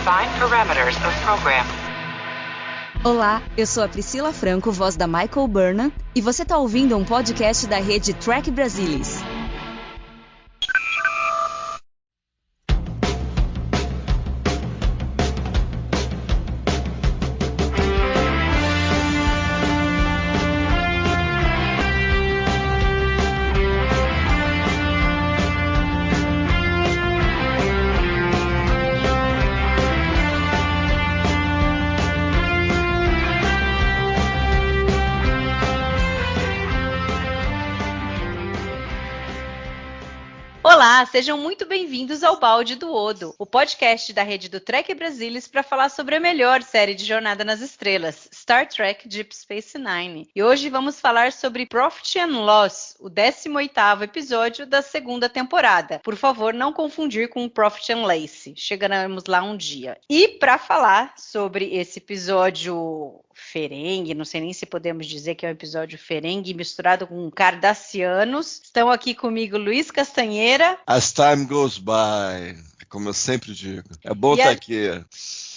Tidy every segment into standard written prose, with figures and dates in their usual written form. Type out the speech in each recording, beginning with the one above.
Define parameters of program. Olá, eu sou a Priscila Franco, voz da Michael Burnham, e você está ouvindo um podcast da rede Trek Brasilis. Olá, sejam muito bem-vindos ao Balde do Odo, o podcast da rede do Trek Brasilis para falar sobre a melhor série de Jornada nas Estrelas, Star Trek Deep Space Nine. E hoje vamos falar sobre Profit and Loss, o 18º episódio da segunda temporada. Por favor, não confundir com Profit and Lace, chegaremos lá um dia. E para falar sobre esse episódio ferengue, não sei nem se podemos dizer que é um episódio ferengue misturado com cardassianos, estão aqui comigo Luiz Castanheira. As time goes by, como eu sempre digo. É bom estar aqui.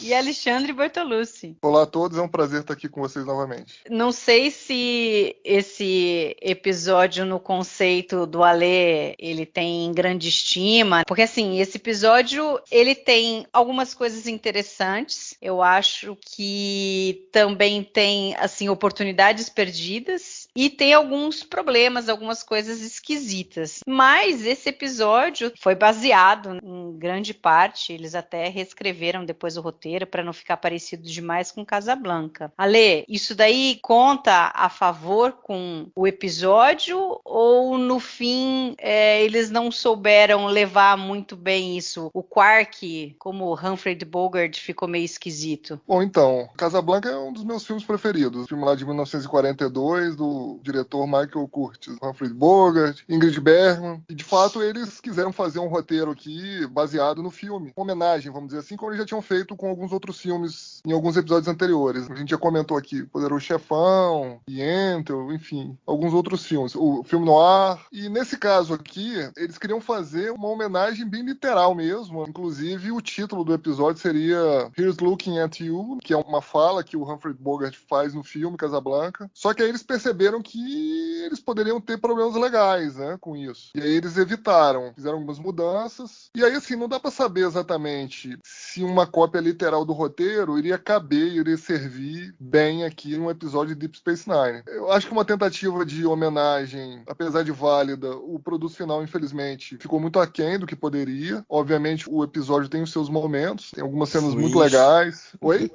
E Alexandre Bertolucci. Olá a todos, é um prazer estar aqui com vocês novamente. Não sei se esse episódio no conceito do Alê, ele tem grande estima, porque assim, esse episódio, ele tem algumas coisas interessantes, eu acho que também tem, assim, oportunidades perdidas, e tem alguns problemas, algumas coisas esquisitas. Mas esse episódio foi baseado em grande parte, eles até reescreveram depois o roteiro para não ficar parecido demais com Casablanca. Ale, isso daí conta a favor com o episódio ou no fim eles não souberam levar muito bem isso? O Quark, como o Humphrey Bogart, ficou meio esquisito. Bom, então, Casablanca é um dos meus filmes preferidos. O filme lá de 1942, do diretor Michael Curtiz, Humphrey Bogart, Ingrid Bergman. E, de fato, eles quiseram fazer um roteiro aqui baseado no filme. Uma homenagem, vamos dizer assim, como eles já tinham feito com alguns outros filmes em alguns episódios anteriores. A gente já comentou aqui Poderoso Chefão, Yentl, enfim, alguns outros filmes. O filme Noir. E, nesse caso aqui, eles queriam fazer uma homenagem bem literal mesmo. Inclusive, o título do episódio seria Here's Looking at You, que é uma fala que o Humphrey Bogart faz no filme Casablanca. Só que aí eles perceberam que eles poderiam ter problemas legais, né, com isso. E aí eles evitaram, fizeram algumas mudanças. E aí, assim, não dá pra saber exatamente se uma cópia literal do roteiro iria caber, iria servir bem aqui num episódio de Deep Space Nine. Eu acho que uma tentativa de homenagem, apesar de válida, o produto final, infelizmente, ficou muito aquém do que poderia. Obviamente, o episódio tem os seus momentos, tem algumas cenas muito legais. Oi?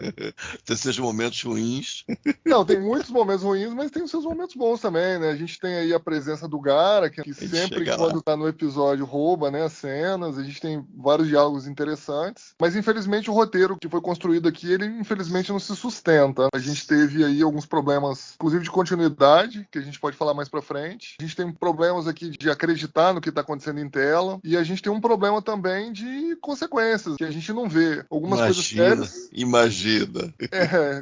Tem seus momentos ruins. Não, tem muitos momentos ruins, mas tem os seus momentos bons também, né? A gente tem aí a presença do Gara, que sempre quando tá no episódio rouba, né, as cenas. A gente tem vários diálogos interessantes. Mas, infelizmente, o roteiro que foi construído aqui, ele, infelizmente, não se sustenta. A gente teve aí alguns problemas, inclusive de continuidade, que a gente pode falar mais pra frente. A gente tem problemas aqui de acreditar no que tá acontecendo em tela. E a gente tem um problema também de consequências, que a gente não vê. Algumas coisas sérias. Imagina.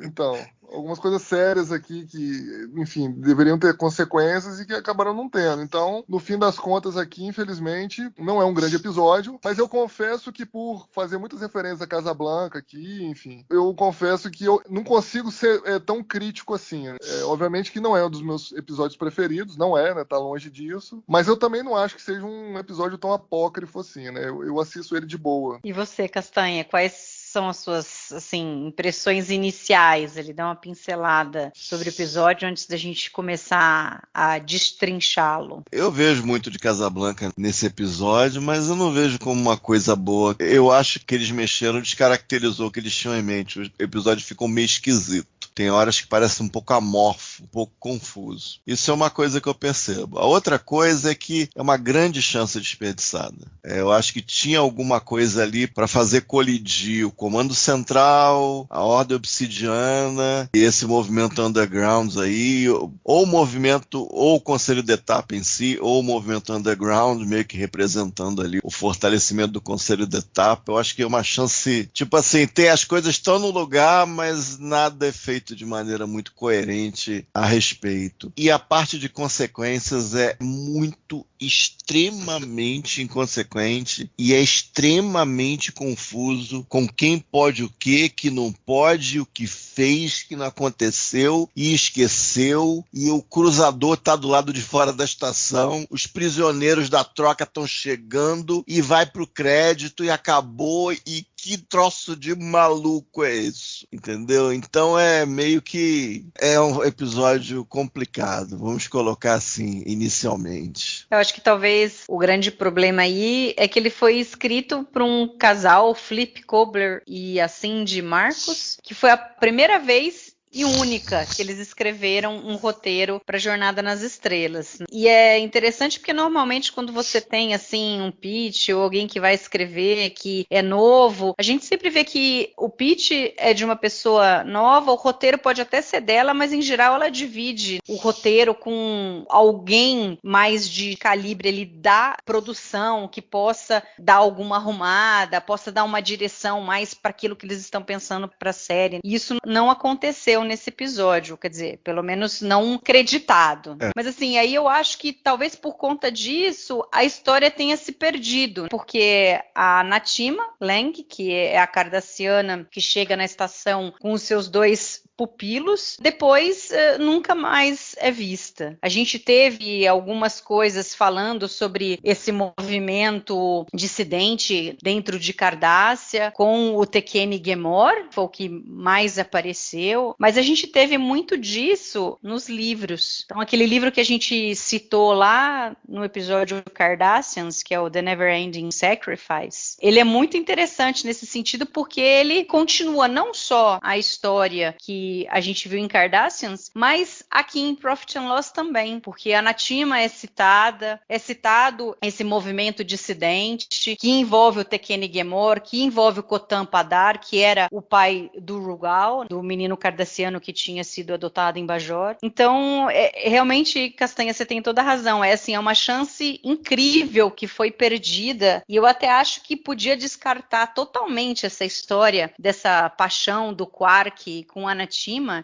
Então... Algumas coisas sérias aqui que, enfim, deveriam ter consequências e que acabaram não tendo. Então, no fim das contas aqui, infelizmente, não é um grande episódio, mas eu confesso que por fazer muitas referências a Casablanca aqui, enfim, eu confesso que eu não consigo ser tão crítico assim. Obviamente que não é um dos meus episódios preferidos, não é, né? Tá longe disso. Mas eu também não acho que seja um episódio tão apócrifo assim, né? Eu assisto ele de boa. E você, Castanha, quais são as suas, assim, impressões iniciais? Ele dá uma pincelada sobre o episódio antes da gente começar a destrinchá-lo. Eu vejo muito de Casablanca nesse episódio, mas eu não vejo como uma coisa boa. Eu acho que eles mexeram, descaracterizou o que eles tinham em mente. O episódio ficou meio esquisito. Tem horas que parece um pouco amorfo, um pouco confuso. Isso é uma coisa que eu percebo. A outra coisa é que é uma grande chance desperdiçada. Eu acho que tinha alguma coisa ali para fazer colidir o Comando Central, a Ordem Obsidiana e esse movimento Underground aí, ou o movimento, ou o Conselho de Etapa em si, ou o movimento Underground, meio que representando ali o fortalecimento do Conselho de Etapa. Eu acho que é uma chance, tipo assim, as coisas estão no lugar, mas nada é feito feito de maneira muito coerente a respeito. E a parte de consequências é muito, extremamente inconsequente e é extremamente confuso com quem pode o que não pode, o que fez, que não aconteceu e esqueceu, e o cruzador tá do lado de fora da estação, os prisioneiros da troca estão chegando e vai pro crédito e acabou, e que troço de maluco é isso, entendeu? Então é meio que é um episódio complicado, vamos colocar assim, inicialmente. Eu acho que talvez o grande problema aí é que ele foi escrito por um casal, Flip Kobler e a Cindy Marcos, que foi a primeira vez e única que eles escreveram um roteiro para Jornada nas Estrelas. E é interessante porque normalmente quando você tem assim um pitch ou alguém que vai escrever que é novo, a gente sempre vê que o pitch é de uma pessoa nova, o roteiro pode até ser dela, mas em geral ela divide o roteiro com alguém mais de calibre ali da produção, que possa dar alguma arrumada, possa dar uma direção mais para aquilo que eles estão pensando para a série. E isso não aconteceu nesse episódio, quer dizer, pelo menos não creditado. Mas assim, aí eu acho que talvez por conta disso a história tenha se perdido, porque a Natima Lang, que é a cardassiana que chega na estação com os seus 2 pupilos, depois nunca mais é vista. A gente teve algumas coisas falando sobre esse movimento dissidente dentro de Cardassia, com o Tekene Gemor, foi o que mais apareceu, mas a gente teve muito disso nos livros. Então, aquele livro que a gente citou lá no episódio Cardassians, que é o The Never-Ending Sacrifice, ele é muito interessante nesse sentido, porque ele continua não só a história que a gente viu em Cardassians, mas aqui em Profit and Loss também, porque a Natima é citado esse movimento dissidente que envolve o Tekene Gemor, que envolve o Kotan Padar, que era o pai do Rugal, do menino cardassiano que tinha sido adotado em Bajor. Então, realmente, Castanha, você tem toda a razão. É uma chance incrível que foi perdida, e eu até acho que podia descartar totalmente essa história dessa paixão do Quark com a Natima,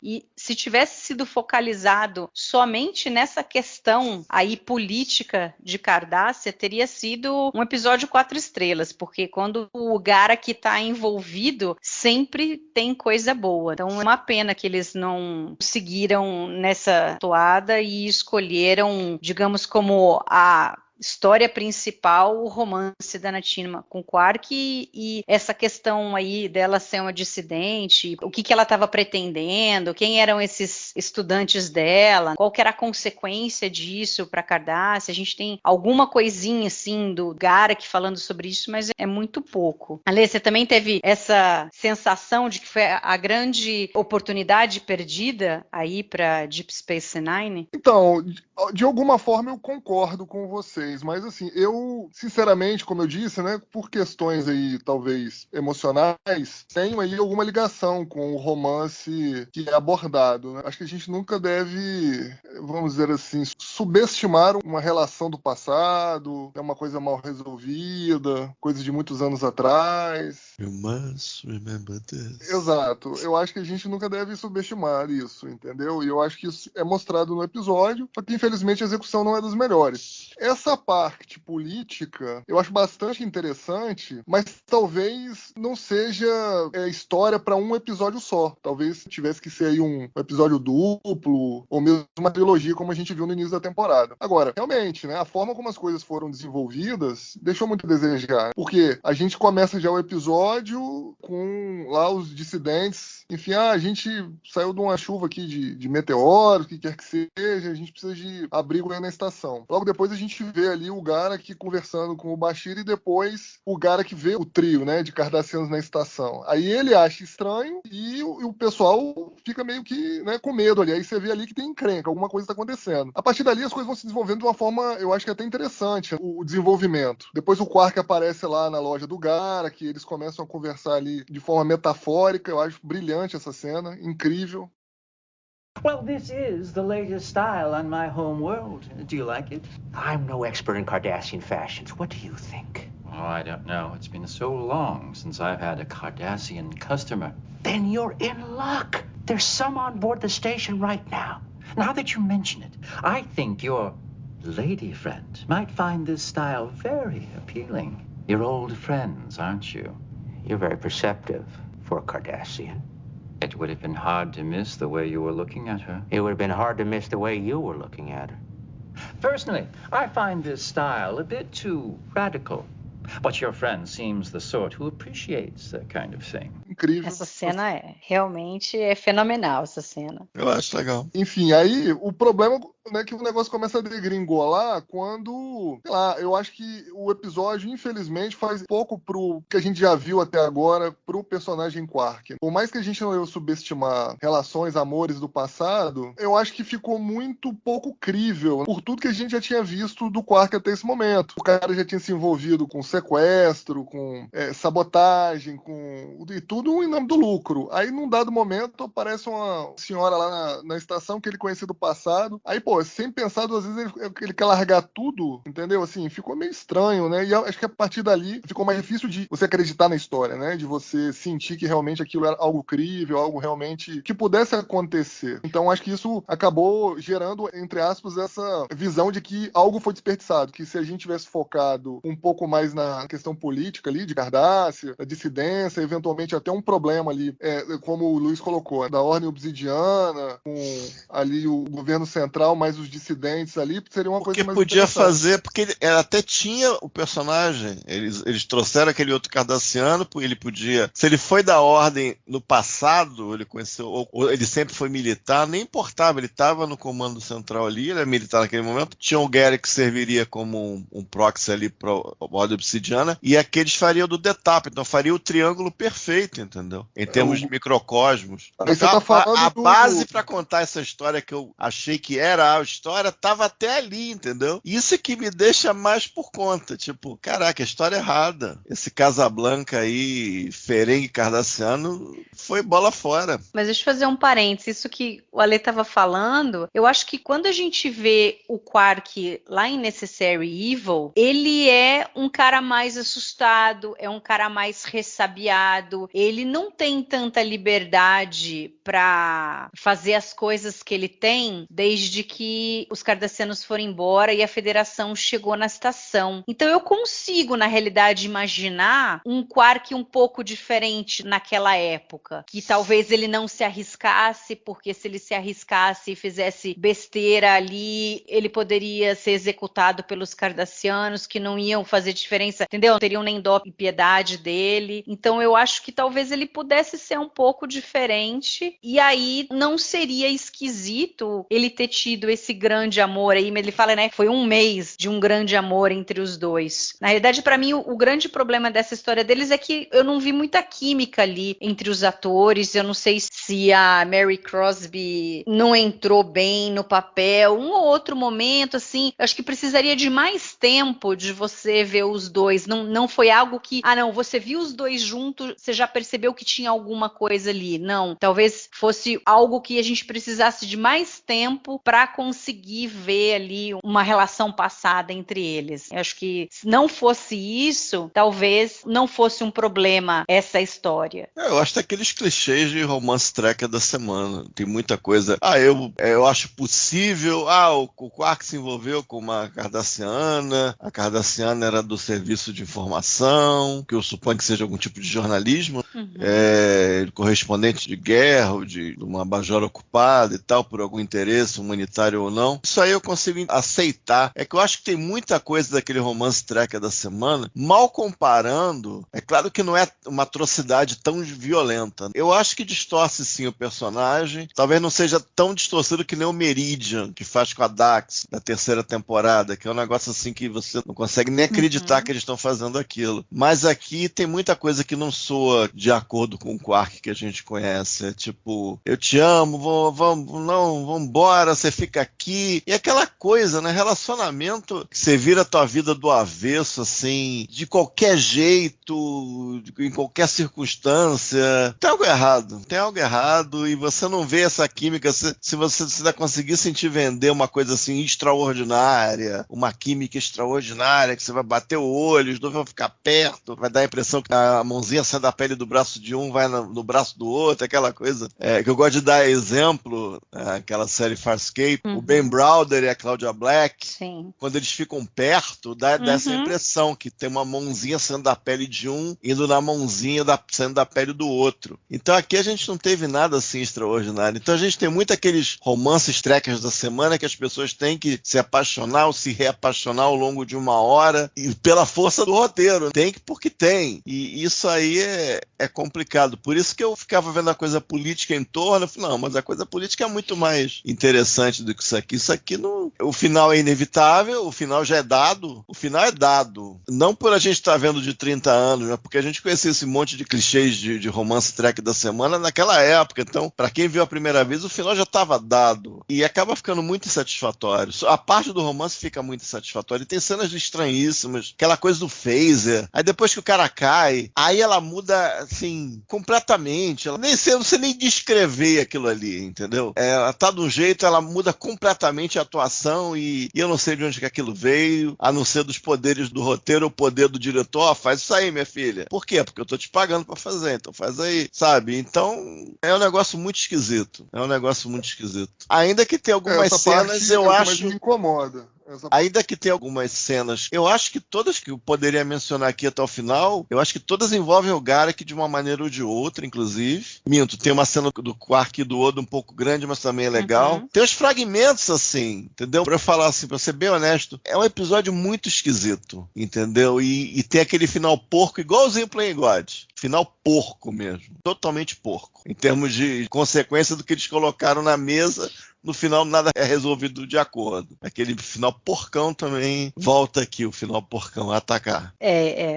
e se tivesse sido focalizado somente nessa questão aí política de Cardassia, teria sido um episódio 4 estrelas, porque quando o Garak está envolvido, sempre tem coisa boa. Então é uma pena que eles não seguiram nessa toada e escolheram, digamos, como a história principal, o romance da Natima com Quark e essa questão aí dela ser uma dissidente, o que ela estava pretendendo, quem eram esses estudantes dela, qual que era a consequência disso para Cardassia. A gente tem alguma coisinha assim do Garak falando sobre isso, mas é muito pouco. Ale, você também teve essa sensação de que foi a grande oportunidade perdida aí para Deep Space Nine? Então, de alguma forma eu concordo com vocês, mas assim, eu, sinceramente, como eu disse, né, por questões aí, talvez, emocionais, tenho aí alguma ligação com o romance que é abordado, né? Acho que a gente nunca deve, vamos dizer assim, subestimar uma relação do passado, é uma coisa mal resolvida, coisa de muitos anos atrás. You must remember this. Exato. Eu acho que a gente nunca deve subestimar isso, entendeu? E eu acho que isso é mostrado no episódio, só que infelizmente a execução não é das melhores. Essa parte política eu acho bastante interessante, mas talvez não seja história para um episódio só. Talvez tivesse que ser aí um episódio duplo, ou mesmo uma trilogia, como a gente viu no início da temporada. Agora, realmente, né, a forma como as coisas foram desenvolvidas deixou muito a desejar, porque a gente começa já o episódio com lá os dissidentes, enfim, a gente saiu de uma chuva aqui de meteoros, o que quer que seja, a gente precisa de abrigo aí na estação. Logo depois a gente vê ali o Garak conversando com o Bashir e depois o Garak vê o trio, né, de cardassianos na estação. Aí ele acha estranho e o pessoal fica meio que, né, com medo ali. Aí você vê ali que tem encrenca, alguma coisa está acontecendo. A partir dali as coisas vão se desenvolvendo de uma forma, eu acho que até interessante, o desenvolvimento. Depois o Quark aparece lá na loja do Garak, eles começam a conversar ali de forma metafórica. Eu acho brilhante essa cena, incrível. Well, this is the latest style on my home world. Do you like it? I'm no expert in Cardassian fashions. What do you think? Oh, I don't know. It's been so long since I've had a Cardassian customer. Then you're in luck. There's some on board the station right now. Now that you mention it, I think your lady friend might find this style very appealing. You're old friends, aren't you? You're very perceptive for a Cardassian. It would have been hard to miss the way you were looking at her. It would have been hard to miss the way you were looking at her. Personally, I find this style a bit too radical. But your friend seems the sort who appreciates that kind of thing. Incrível. Essa cena realmente é fenomenal, essa cena. Eu acho legal. Enfim, aí o problema é que o negócio começa a degringolar quando, sei lá, eu acho que o episódio, infelizmente, faz pouco pro que a gente já viu até agora pro personagem Quark. Por mais que a gente não deva subestimar relações, amores do passado, eu acho que ficou muito pouco crível por tudo que a gente já tinha visto do Quark até esse momento. O cara já tinha se envolvido com sequestro, com sabotagem, e tudo em nome do lucro. Aí, num dado momento, aparece uma senhora lá na estação que ele conhecia do passado. Aí, pô, sem pensar duas vezes, ele quer largar tudo, entendeu? Assim, ficou meio estranho, né? E acho que a partir dali ficou mais difícil de você acreditar na história, né? De você sentir que realmente aquilo era algo crível, algo realmente que pudesse acontecer. Então, acho que isso acabou gerando, entre aspas, essa visão de que algo foi desperdiçado, que se a gente tivesse focado um pouco mais na questão política ali, de Cardassia, da dissidência, eventualmente até um problema ali, como o Luiz colocou, da Ordem Obsidiana, com ali o governo central, mais os dissidentes ali, seria uma coisa mais podia fazer, porque ele até tinha o personagem, eles trouxeram aquele outro cardassiano, ele podia, se ele foi da Ordem no passado, ele conheceu, ou ele sempre foi militar, nem importava, ele estava no comando central ali, ele era militar naquele momento, tinha o Garrick que serviria como um proxy ali para a Ordem Obsidiana, e aqueles fariam do Detap, então faria o triângulo perfeito, entendeu? Em termos de microcosmos. Aí Então, você tá falando a base para contar essa história que eu achei que era a história, estava até ali, entendeu? Isso é que me deixa mais por conta, tipo, caraca, a história é errada. Esse Casablanca aí, Ferengue Cardassiano, foi bola fora. Mas deixa eu fazer um parênteses, isso que o Ale estava falando, eu acho que quando a gente vê o Quark lá em Necessary Evil, ele é um cara mais assustado, é um cara mais ressabiado, ele não tem tanta liberdade para fazer as coisas que ele tem desde que os cardassianos foram embora e a Federação chegou na estação. Então eu consigo, na realidade, imaginar um Quark um pouco diferente naquela época, que talvez ele não se arriscasse, porque se ele se arriscasse e fizesse besteira ali, ele poderia ser executado pelos cardassianos, que não iam fazer diferença, entendeu? Não teriam nem dó e piedade dele. Então eu acho que talvez ele pudesse ser um pouco diferente, e aí não seria esquisito ele ter tido esse grande amor aí, ele fala, né, foi um mês de um grande amor entre os dois. Na realidade, para mim, o grande problema dessa história deles é que eu não vi muita química ali entre os atores, eu não sei se a Mary Crosby não entrou bem no papel, um ou outro momento, assim, eu acho que precisaria de mais tempo de você ver os dois, não foi algo que, não, você viu os dois juntos, você já percebeu que tinha alguma coisa ali, não, talvez fosse algo que a gente precisasse de mais tempo para conseguir ver ali uma relação passada entre eles. Eu acho que se não fosse isso, talvez não fosse um problema essa história. Eu acho que aqueles clichês de romance tracker da semana. Tem muita coisa. Eu acho possível. O Quark se envolveu com uma cardassiana. A cardassiana era do serviço de informação, que eu suponho que seja algum tipo de jornalismo. Correspondente de guerra, ou de uma bajora ocupada e tal, por algum interesse humanitário ou não. Isso aí eu consigo aceitar. É que eu acho que tem muita coisa daquele romance tracker da semana, mal comparando, é claro que não é uma atrocidade tão violenta. Eu acho que distorce sim o personagem, talvez não seja tão distorcido que nem o Meridian, que faz com a Dax, da terceira temporada, que é um negócio assim que você não consegue nem acreditar que eles estão fazendo aquilo. Mas aqui tem muita coisa que não soa de acordo com o Quark que a gente conhece. É tipo, eu te amo, vamos embora, você fica fica aqui. E aquela coisa, né? Relacionamento, você vira a tua vida do avesso, assim, de qualquer jeito, em qualquer circunstância. Tem algo errado e você não vê essa química. Se você ainda conseguir sentir vender uma coisa assim extraordinária, uma química extraordinária, que você vai bater o olho, os dois vão ficar perto, vai dar a impressão que a mãozinha sai da pele do braço de um, vai no braço do outro, aquela coisa. Que eu gosto de dar exemplo, aquela série Farscape, o Ben Browder e a Claudia Black, Sim. quando eles ficam perto, dá essa impressão que tem uma mãozinha saindo da pele de um, indo na mãozinha saindo da pele do outro. Então aqui a gente não teve nada assim extraordinário. Então a gente tem muito aqueles romances trekkers da semana que as pessoas têm que se apaixonar ou se reapaixonar ao longo de uma hora e pela força do roteiro. Tem porque tem. E isso aí é complicado. Por isso que eu ficava vendo a coisa política em torno. Eu falei, não, mas a coisa política é muito mais interessante do que isso aqui. Isso aqui não... O final é inevitável, o final já é dado. O final é dado. Não por a gente estar vendo de 30 anos, mas porque a gente conhecia esse monte de clichês de romance track da semana naquela época. Então, para quem viu a primeira vez, o final já estava dado. E acaba ficando muito insatisfatório. A parte do romance fica muito insatisfatória. E tem cenas estranhíssimas. Aquela coisa do phaser. Aí depois que o cara cai, aí ela muda, assim, completamente. Ela nem sei, eu não sei nem descrever aquilo ali, entendeu? Ela tá de um jeito, ela muda completamente a atuação e eu não sei de onde que aquilo veio, a não ser dos poderes do roteiro, o poder do diretor. Faz isso aí, minha filha. Por quê? Porque eu tô te pagando pra fazer, então faz aí, sabe? Então, é um negócio muito esquisito. Ainda que tenha algumas cenas, eu acho... Mas me incomoda. Ainda que tenha algumas cenas, eu acho que todas que eu poderia mencionar aqui até o final, eu acho que todas envolvem o Garak de uma maneira ou de outra, inclusive. Minto, tem uma cena do Quark e do Odo um pouco grande, mas também é legal. Tem os fragmentos, assim, entendeu? Pra eu falar assim, pra ser bem honesto, é um episódio muito esquisito, entendeu? E tem aquele final porco, igualzinho Playing God. Final porco mesmo, totalmente porco, em termos de consequência do que eles colocaram na mesa. No final nada é resolvido de acordo. Aquele final porcão também volta aqui, o final porcão a atacar.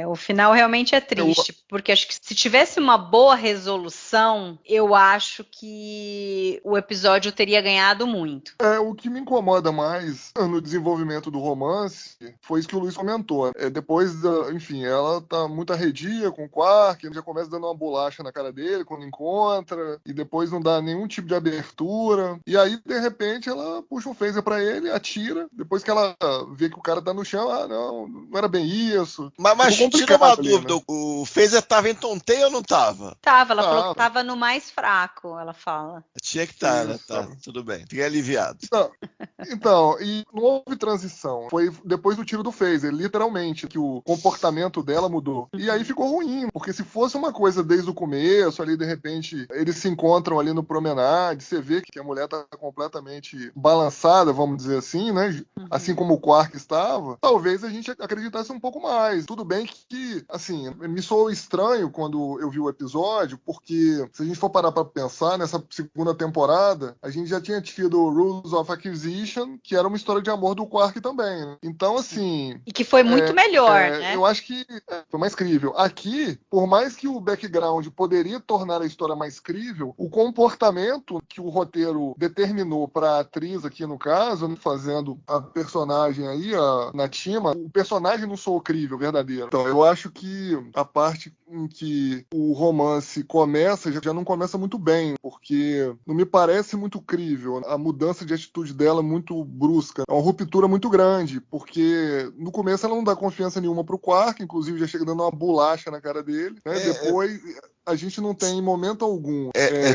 O final realmente é triste, porque acho que se tivesse uma boa resolução, eu acho que o episódio teria ganhado muito. O que me incomoda mais no desenvolvimento do romance foi isso que o Luiz comentou. Depois, enfim, ela tá muito arredia com o Quark, ele já começa dando uma bolacha na cara dele quando encontra, e depois não dá nenhum tipo de abertura. E aí, de repente, ela puxa um phaser pra ele, atira. Depois que ela vê que o cara tá no chão, não era bem isso. Mas tira uma dúvida, né? O phaser tava em tonteio ou não tava? Ela falou que tava no mais fraco, ela fala. Tinha que estar, né? Tá, tudo bem. Fiquei aliviado. Então, e não houve transição. Foi depois do tiro do phaser, literalmente, que o comportamento dela mudou. E aí ficou ruim, porque se fosse uma coisa desde o começo, ali de repente, eles se encontram ali no promenade, você vê que a mulher tá completamente balançada, vamos dizer assim, né? Assim como o Quark estava, talvez a gente acreditasse um pouco mais. Tudo bem que, assim, me soou estranho quando eu vi o episódio, porque se a gente for parar pra pensar, nessa segunda temporada, a gente já tinha tido Rules of Acquisition, que era uma história de amor do Quark também. Então, assim... E que foi muito melhor, né? Eu acho que foi mais crível. Aqui, por mais que o background poderia tornar a história mais crível, o comportamento que o roteiro determinou para a atriz aqui no caso, né, fazendo a personagem aí, a Natima, o personagem não soou crível, verdadeiro. Então eu acho que a parte em que o romance começa já não começa muito bem, porque não me parece muito crível. A mudança de atitude dela é muito brusca. É uma ruptura muito grande, porque no começo ela não dá confiança nenhuma pro Quark, inclusive já chega dando uma bolacha na cara dele, né? Depois a gente não tem em momento algum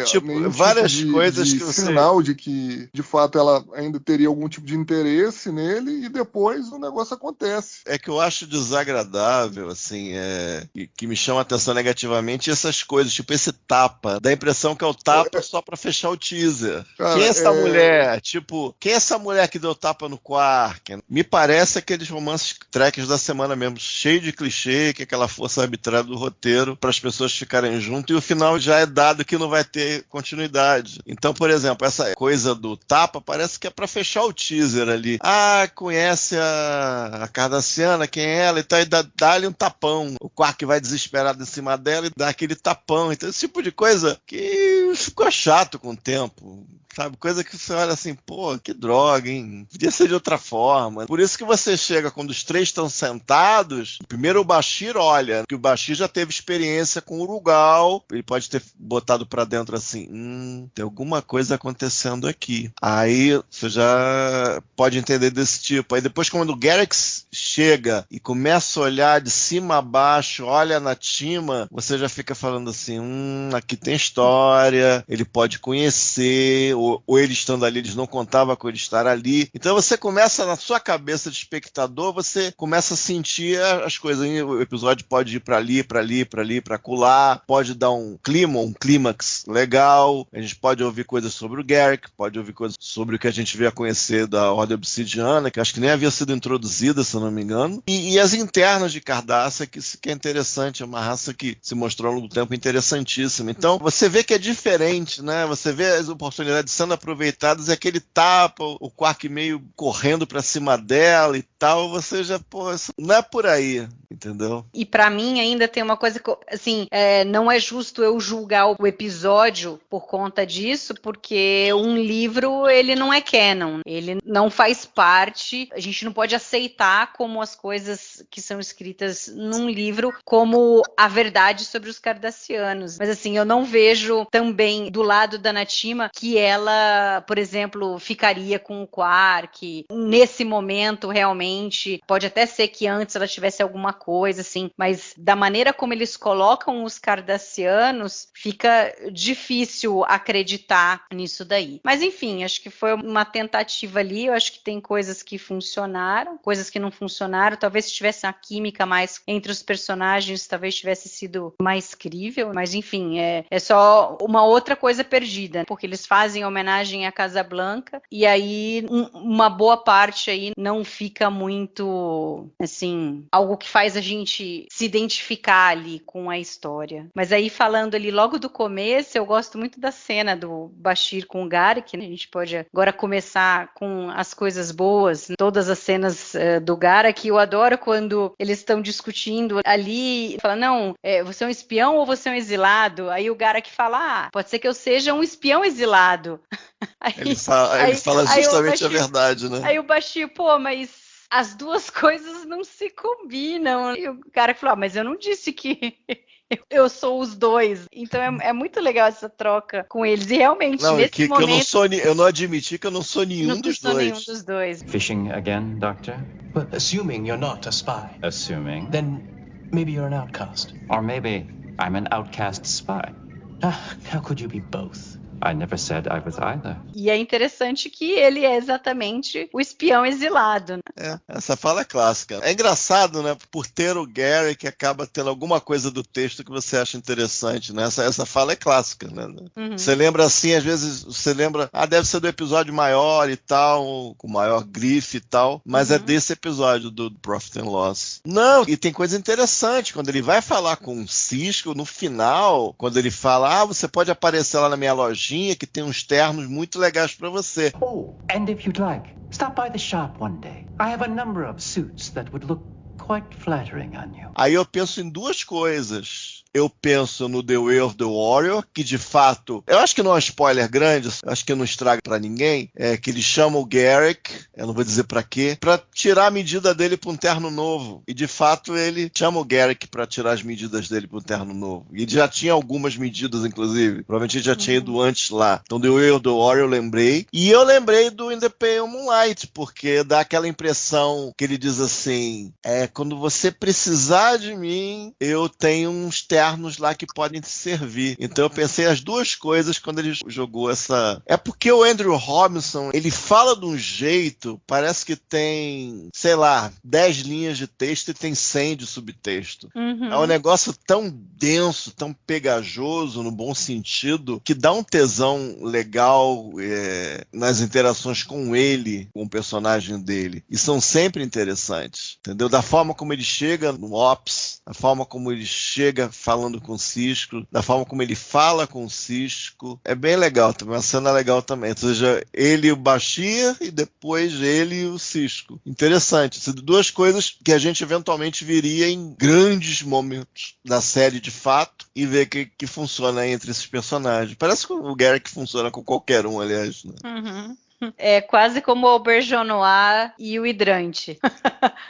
tipo várias tipo coisas que você... sinal de que de fato ela ainda teria algum tipo de interesse nele, e depois o negócio acontece. É que eu acho desagradável, assim, que me chama a atenção negativamente essas coisas, tipo esse tapa, dá a impressão que é o tapa só pra fechar o teaser. Cara, quem é essa mulher? Tipo, quem é essa mulher que deu tapa no Quark? Me parece aqueles romances tracks da semana mesmo, cheio de clichê, que é aquela força arbitrária do roteiro para as pessoas ficarem junto, e o final já é dado que não vai ter continuidade. Então, por exemplo, essa coisa do tapa parece que é pra fechar o teaser ali. Conhece a Cardassiana, quem é ela? Então aí dá-lhe um tapão. O Quark vai desesperado em cima dela e dá aquele tapão. Então esse tipo de coisa que ficou chato com o tempo. sabe? Coisa que você olha assim, pô, que droga, hein? Podia ser de outra forma. Por isso que você chega, quando os três estão sentados, primeiro o Bashir olha, que o Bashir já teve experiência com o Rugal, ele pode ter botado pra dentro assim, tem alguma coisa acontecendo aqui. Aí você já pode entender desse tipo. Aí depois, quando o Garak chega e começa a olhar de cima a baixo, olha na Tima, você já fica falando assim, aqui tem história, ele pode conhecer, ou ele estando ali, eles não contavam com ele estar ali. Então você começa, na sua cabeça de espectador, você começa a sentir as coisas. O episódio pode ir pra ali, pra ali, pra ali, pra acolá, pode dar um clima, um clímax legal, a gente pode ouvir coisas sobre o Garak, pode ouvir coisas sobre o que a gente veio a conhecer da Ordem Obsidiana, que acho que nem havia sido introduzida, se eu não me engano, e as internas de Cardassia, que é interessante, é uma raça que se mostrou ao longo do tempo interessantíssima. Então, você vê que é diferente, né? Você vê as oportunidades sendo aproveitadas, e aquele tapa, o Quark meio correndo pra cima dela e tal, você já, pô, não é por aí, entendeu? E pra mim ainda tem uma coisa que, assim, não é justo eu julgar o episódio por conta disso, porque um livro, ele não é canon, ele não faz parte, a gente não pode aceitar como as coisas que são escritas num livro como a verdade sobre os cardassianos. Mas assim, eu não vejo também do lado da Natima que ela, por exemplo, ficaria com o Quark. Nesse momento, realmente, pode até ser que antes ela tivesse alguma coisa, assim, mas da maneira como eles colocam os cardassianos, fica difícil acreditar nisso daí. Mas enfim, acho que foi uma tentativa ali, eu acho que tem coisas que funcionaram, coisas que não funcionaram, talvez se tivesse uma química mais entre os personagens, talvez tivesse sido mais crível, mas enfim, é só uma outra coisa perdida, porque eles fazem homenagem à Casablanca, e aí uma boa parte aí não fica muito, assim, algo que faz a gente se identificar ali com a história. Mas aí falando ali logo do começo, eu gosto muito da cena do Bashir com o Garak, né? A gente pode agora começar com as coisas boas, todas as cenas do Garak, eu adoro quando eles estão discutindo ali, fala, não, você é um espião ou você é um exilado? Aí o Garak fala, pode ser que eu seja um espião exilado. Aí, ele fala justamente Bashir, a verdade, né? Aí o Bashir, pô, mas as duas coisas não se combinam. E o cara falou, mas eu não disse que eu sou os dois. Então é muito legal essa troca com eles. E realmente, não, nesse momento... eu não admiti que eu não sou nenhum dos dois. Nenhum dos dois. Fishing again, Doctor? But assuming you're not a spy, Assuming. then maybe you're an outcast. Or maybe I'm an outcast spy. How could you be both? I never said I was either. E é interessante que ele é exatamente o espião exilado. Essa fala é clássica. É engraçado, né? Por ter o Garak, acaba tendo alguma coisa do texto que você acha interessante, né? Essa fala é clássica, né? Uhum. Você lembra assim, às vezes você lembra, deve ser do episódio maior e tal, com maior grife e tal, mas é desse episódio do Profit and Loss. Não, e tem coisa interessante, quando ele vai falar com o Sisko, no final, quando ele fala, você pode aparecer lá na minha lojinha, que tem uns ternos muito legais pra você. Oh, and if you'd like, stop by the shop one day. I have a number of suits that would look quite flattering on you. Aí eu penso em duas coisas. Eu penso no The Way of the Warrior, que de fato, eu acho que não é um spoiler grande, eu acho que não estraga pra ninguém, que ele chama o Garak, eu não vou dizer pra quê, pra tirar a medida dele pra um terno novo. E de fato ele chama o Garak pra tirar as medidas dele pra um terno novo. E ele já tinha algumas medidas, inclusive. Provavelmente ele já tinha ido antes lá. Então The Way of the Warrior eu lembrei. E eu lembrei do In the Pale Moonlight, porque dá aquela impressão que ele diz assim, quando você precisar de mim, eu tenho uns ternos lá que podem te servir. Então eu pensei as duas coisas quando ele jogou essa... É porque o Andrew Robinson, ele fala de um jeito, parece que tem, sei lá, 10 linhas de texto e tem 100 de subtexto. É um negócio tão denso, tão pegajoso, no bom sentido, que dá um tesão legal nas interações com ele, com o personagem dele. E são sempre interessantes, entendeu? Da forma como ele chega no Ops, a forma como ele chega falando com o Sisko, da forma como ele fala com o Sisko. É bem legal também, uma cena legal também. Ou seja, ele e o Bashir e depois ele e o Sisko. Interessante. São duas coisas que a gente eventualmente viria em grandes momentos da série de fato e ver que funciona entre esses personagens. Parece que o Garak funciona com qualquer um, aliás, né? Uhum. É quase como o Auberjonois e o hidrante.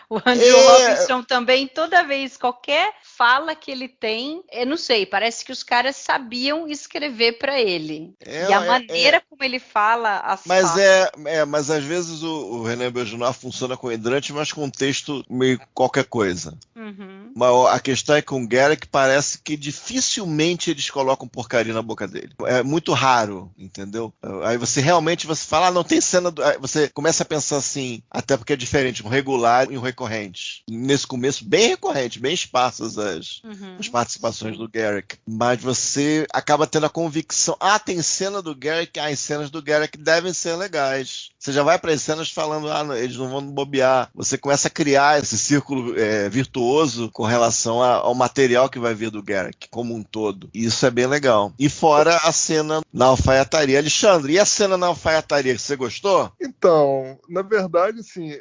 O Andrew Robinson também, toda vez, qualquer fala que ele tem, eu não sei, parece que os caras sabiam escrever para ele. E a maneira como ele fala as mas falas. Mas às vezes o René Auberjonois funciona com o hidrante, mas com um texto meio qualquer coisa. Uhum. Mas a questão é que com o Garak parece que dificilmente eles colocam porcaria na boca dele. É muito raro, entendeu? Aí você realmente fala, não tem cena... Aí você começa a pensar assim, até porque é diferente, um regular e um recorrente. Nesse começo, bem recorrente, bem esparsas as participações do Garak. Mas você acaba tendo a convicção, tem cena do Garak, as cenas do Garak devem ser legais. Você já vai para as cenas falando, eles não vão bobear. Você começa a criar esse círculo virtuoso com relação ao material que vai vir do Garak, como um todo. E isso é bem legal. E fora a cena na alfaiataria. Alexandre, e a cena na alfaiataria, você gostou? Então, na verdade, assim,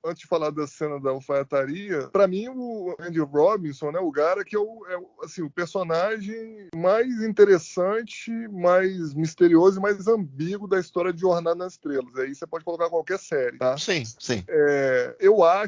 antes de falar da cena da alfaiataria, pra mim o Andy Robinson, né, o Garak, assim, o personagem mais interessante, mais misterioso e mais ambíguo da história de Jornada nas Estrelas. Aí você pode colocar qualquer série, tá? Sim.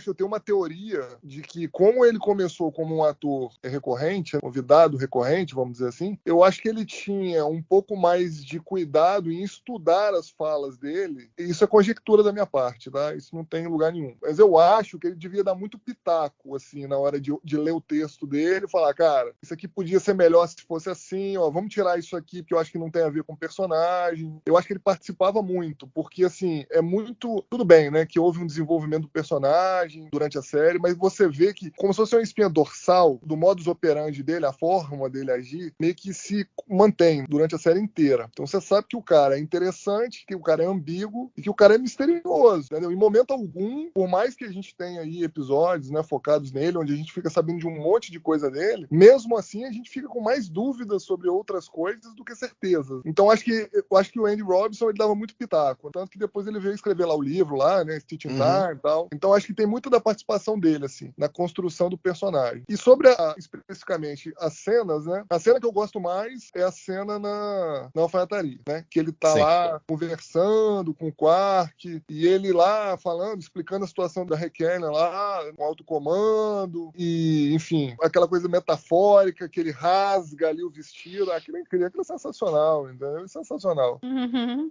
Eu tenho uma teoria de que, como ele começou como um ator recorrente, convidado recorrente, vamos dizer assim, eu acho que ele tinha um pouco mais de cuidado em estudar as falas dele. Isso é conjectura da minha parte, tá? Isso não tem lugar nenhum. Mas eu acho que ele devia dar muito pitaco, assim, na hora de ler o texto dele e falar, cara, isso aqui podia ser melhor se fosse assim, vamos tirar isso aqui porque eu acho que não tem a ver com o personagem. Eu acho que ele participava muito, porque, assim, é muito... Tudo bem, né, que houve um desenvolvimento do personagem durante a série, mas você vê que, como se fosse uma espinha dorsal do modus operandi dele, a forma dele agir, meio que se mantém durante a série inteira. Então você sabe que o cara é interessante, que o cara é ambíguo e que o cara é misterioso, entendeu? Em momento algum, por mais que a gente tenha aí episódios, né, focados nele, onde a gente fica sabendo de um monte de coisa dele, mesmo assim a gente fica com mais dúvidas sobre outras coisas do que certezas. Então eu acho que o Andy Robinson, ele dava muito pitaco, tanto que depois ele veio escrever lá o livro lá, né, Stitch in Time e tal. Então acho que tem muito da participação dele, assim, na construção do personagem. E sobre especificamente as cenas, né, a cena que eu gosto mais é a cena na alfaiataria, né, que ele tá lá conversando com o Quark e ele lá falando, explicando a situação da Requena lá, no alto comando e, enfim, aquela coisa metafórica que ele rasga ali o vestido, aquilo é sensacional, entendeu? É sensacional.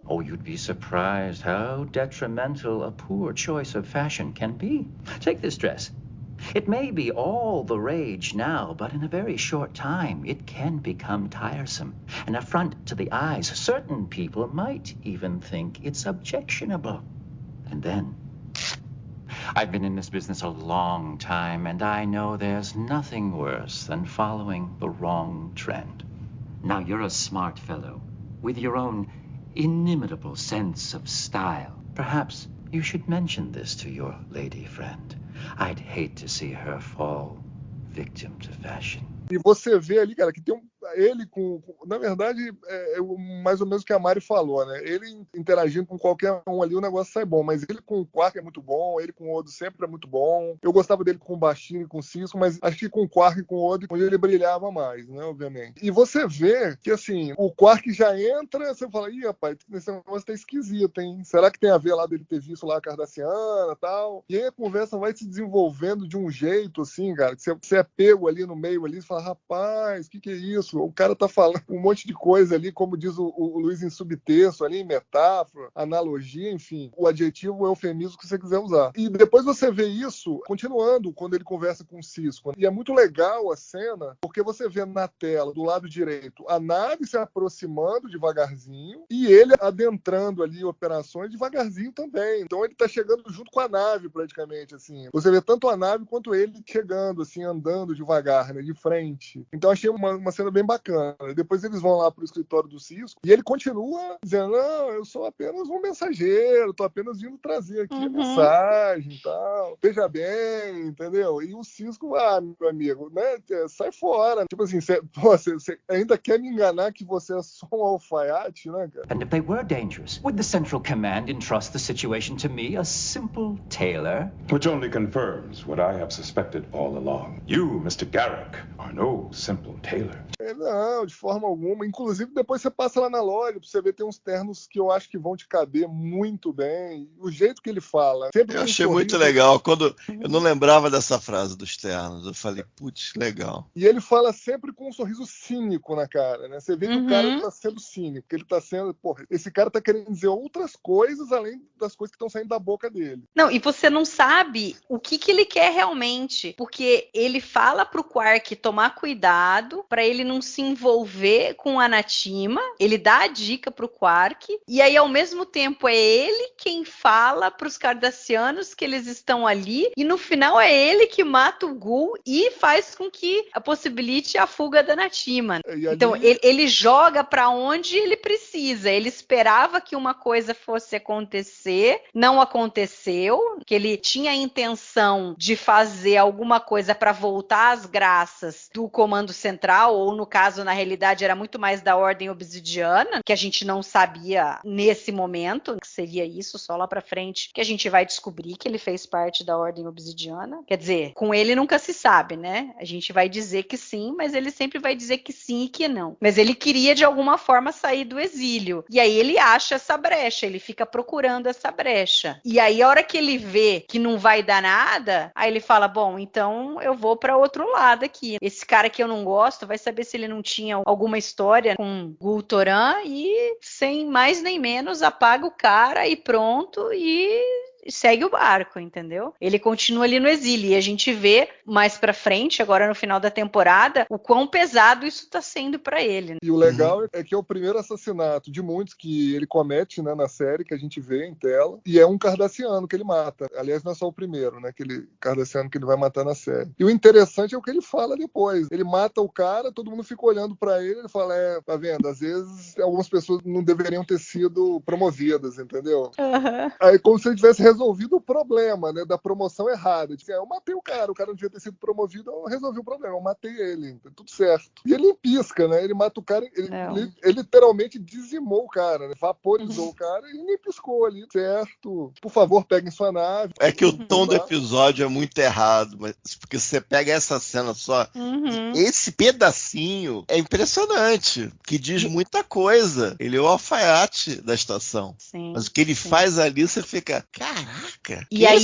Oh, you'd be surprised how detrimental a poor choice of fashion can be. Take this dress. It may be all the rage now, but in a very short time, it can become tiresome, an affront to the eyes. Certain people might even think it's objectionable. And then, I've been in this business a long time, and I know there's nothing worse than following the wrong trend. Now, you're a smart fellow, with your own inimitable sense of style. Perhaps you should mention this to your lady friend. I'd hate to see her fall victim to fashion. E você vê ali, cara, que tem ele na verdade, mais ou menos o que a Mari falou, né? Ele interagindo com qualquer um ali, o negócio sai bom, mas ele com o Quark é muito bom, ele com o Odo sempre é muito bom. Eu gostava dele com o Bashir e com o Sisko, mas acho que com o Quark e com o Odo, onde ele brilhava mais, né? Obviamente. E você vê que, assim, o Quark já entra, você fala, ih, rapaz, esse negócio tá esquisito, hein? Será que tem a ver lá dele ter visto lá a Cardassiana e tal? E aí a conversa vai se desenvolvendo de um jeito, assim, cara, que você é pego ali no meio ali, você fala, rapaz, o que é isso? O cara tá falando um monte de coisa ali, como diz o Luiz em subtexto ali, em metáfora, analogia, enfim, o adjetivo, o eufemismo que você quiser usar. E depois você vê isso continuando quando ele conversa com o Sisko. E é muito legal a cena, porque você vê na tela, do lado direito, a nave se aproximando devagarzinho e ele adentrando ali operações devagarzinho também. Então ele tá chegando junto com a nave, praticamente, assim. Você vê tanto a nave quanto ele chegando, assim, andando devagar, né, de frente. Então achei uma cena bem bem bacana. Depois eles vão lá pro escritório do Cisco e ele continua dizendo, não, eu sou apenas um mensageiro, tô apenas vindo trazer aqui a mensagem e tal. Veja bem, entendeu? E o Cisco, meu amigo, né? Sai fora. Tipo assim, você ainda quer me enganar que você é só um alfaiate, né, cara? And if they were dangerous, would the Central Command entrust the situation to me, a simple tailor? Which only confirms what I have suspected all along. You, Mr. Garrick, are no simple tailor. Não, de forma alguma. Inclusive, depois você passa lá na loja pra você ver, tem uns ternos que eu acho que vão te caber muito bem. O jeito que ele fala. Eu achei muito legal. Quando eu não lembrava dessa frase dos ternos, eu falei, putz, legal. E ele fala sempre com um sorriso cínico na cara, né? Você vê que o cara tá sendo cínico, que ele tá sendo, porra, esse cara tá querendo dizer outras coisas além das coisas que estão saindo da boca dele. Não, e você não sabe o que ele quer realmente, porque ele fala pro Quark tomar cuidado pra ele não se envolver com a Natima, ele dá a dica pro Quark, e aí ao mesmo tempo é ele quem fala pros Cardassianos que eles estão ali, e no final é ele que mata o Gul e faz com que possibilite a fuga da Natima. Então ele joga pra onde ele precisa, ele esperava que uma coisa fosse acontecer, não aconteceu, que ele tinha a intenção de fazer alguma coisa para voltar às graças do Comando Central, ou no caso, na realidade, era muito mais da Ordem Obsidiana, que a gente não sabia nesse momento, que seria isso, só lá pra frente, que a gente vai descobrir que ele fez parte da Ordem Obsidiana. Quer dizer, com ele nunca se sabe, né? A gente vai dizer que sim, mas ele sempre vai dizer que sim e que não. Mas ele queria, de alguma forma, sair do exílio. E aí ele acha essa brecha, ele fica procurando essa brecha. E aí, a hora que ele vê que não vai dar nada, aí ele fala, bom, então eu vou para outro lado aqui. Esse cara que eu não gosto vai saber se ele não tinha alguma história com Gul Toran e, sem mais nem menos, apaga o cara e pronto, e segue o barco, entendeu? Ele continua ali no exílio e a gente vê mais pra frente, agora no final da temporada, o quão pesado isso tá sendo pra ele. E o legal é que é o primeiro assassinato de muitos que ele comete, né, na série, que a gente vê em tela, e é um cardassiano que ele mata. Aliás, não é só o primeiro, né, aquele cardassiano que ele vai matar na série. E o interessante é o que ele fala depois. Ele mata o cara, todo mundo fica olhando pra ele, ele fala, tá vendo, às vezes algumas pessoas não deveriam ter sido promovidas, entendeu? Aí como se ele tivesse resolvido o problema, né, da promoção errada. Tipo, eu matei o cara não devia ter sido promovido, eu resolvi o problema, eu matei ele, tá tudo certo. E ele pisca, né, ele mata o cara, ele literalmente dizimou o cara, né, vaporizou o cara e nem piscou ali, certo? Por favor, peguem sua nave. É que o tom do episódio é muito errado, mas porque você pega essa cena só, esse pedacinho é impressionante, que diz muita coisa. Ele é o alfaiate da estação. Sim, mas o que ele faz ali, você fica, caraca, e aí,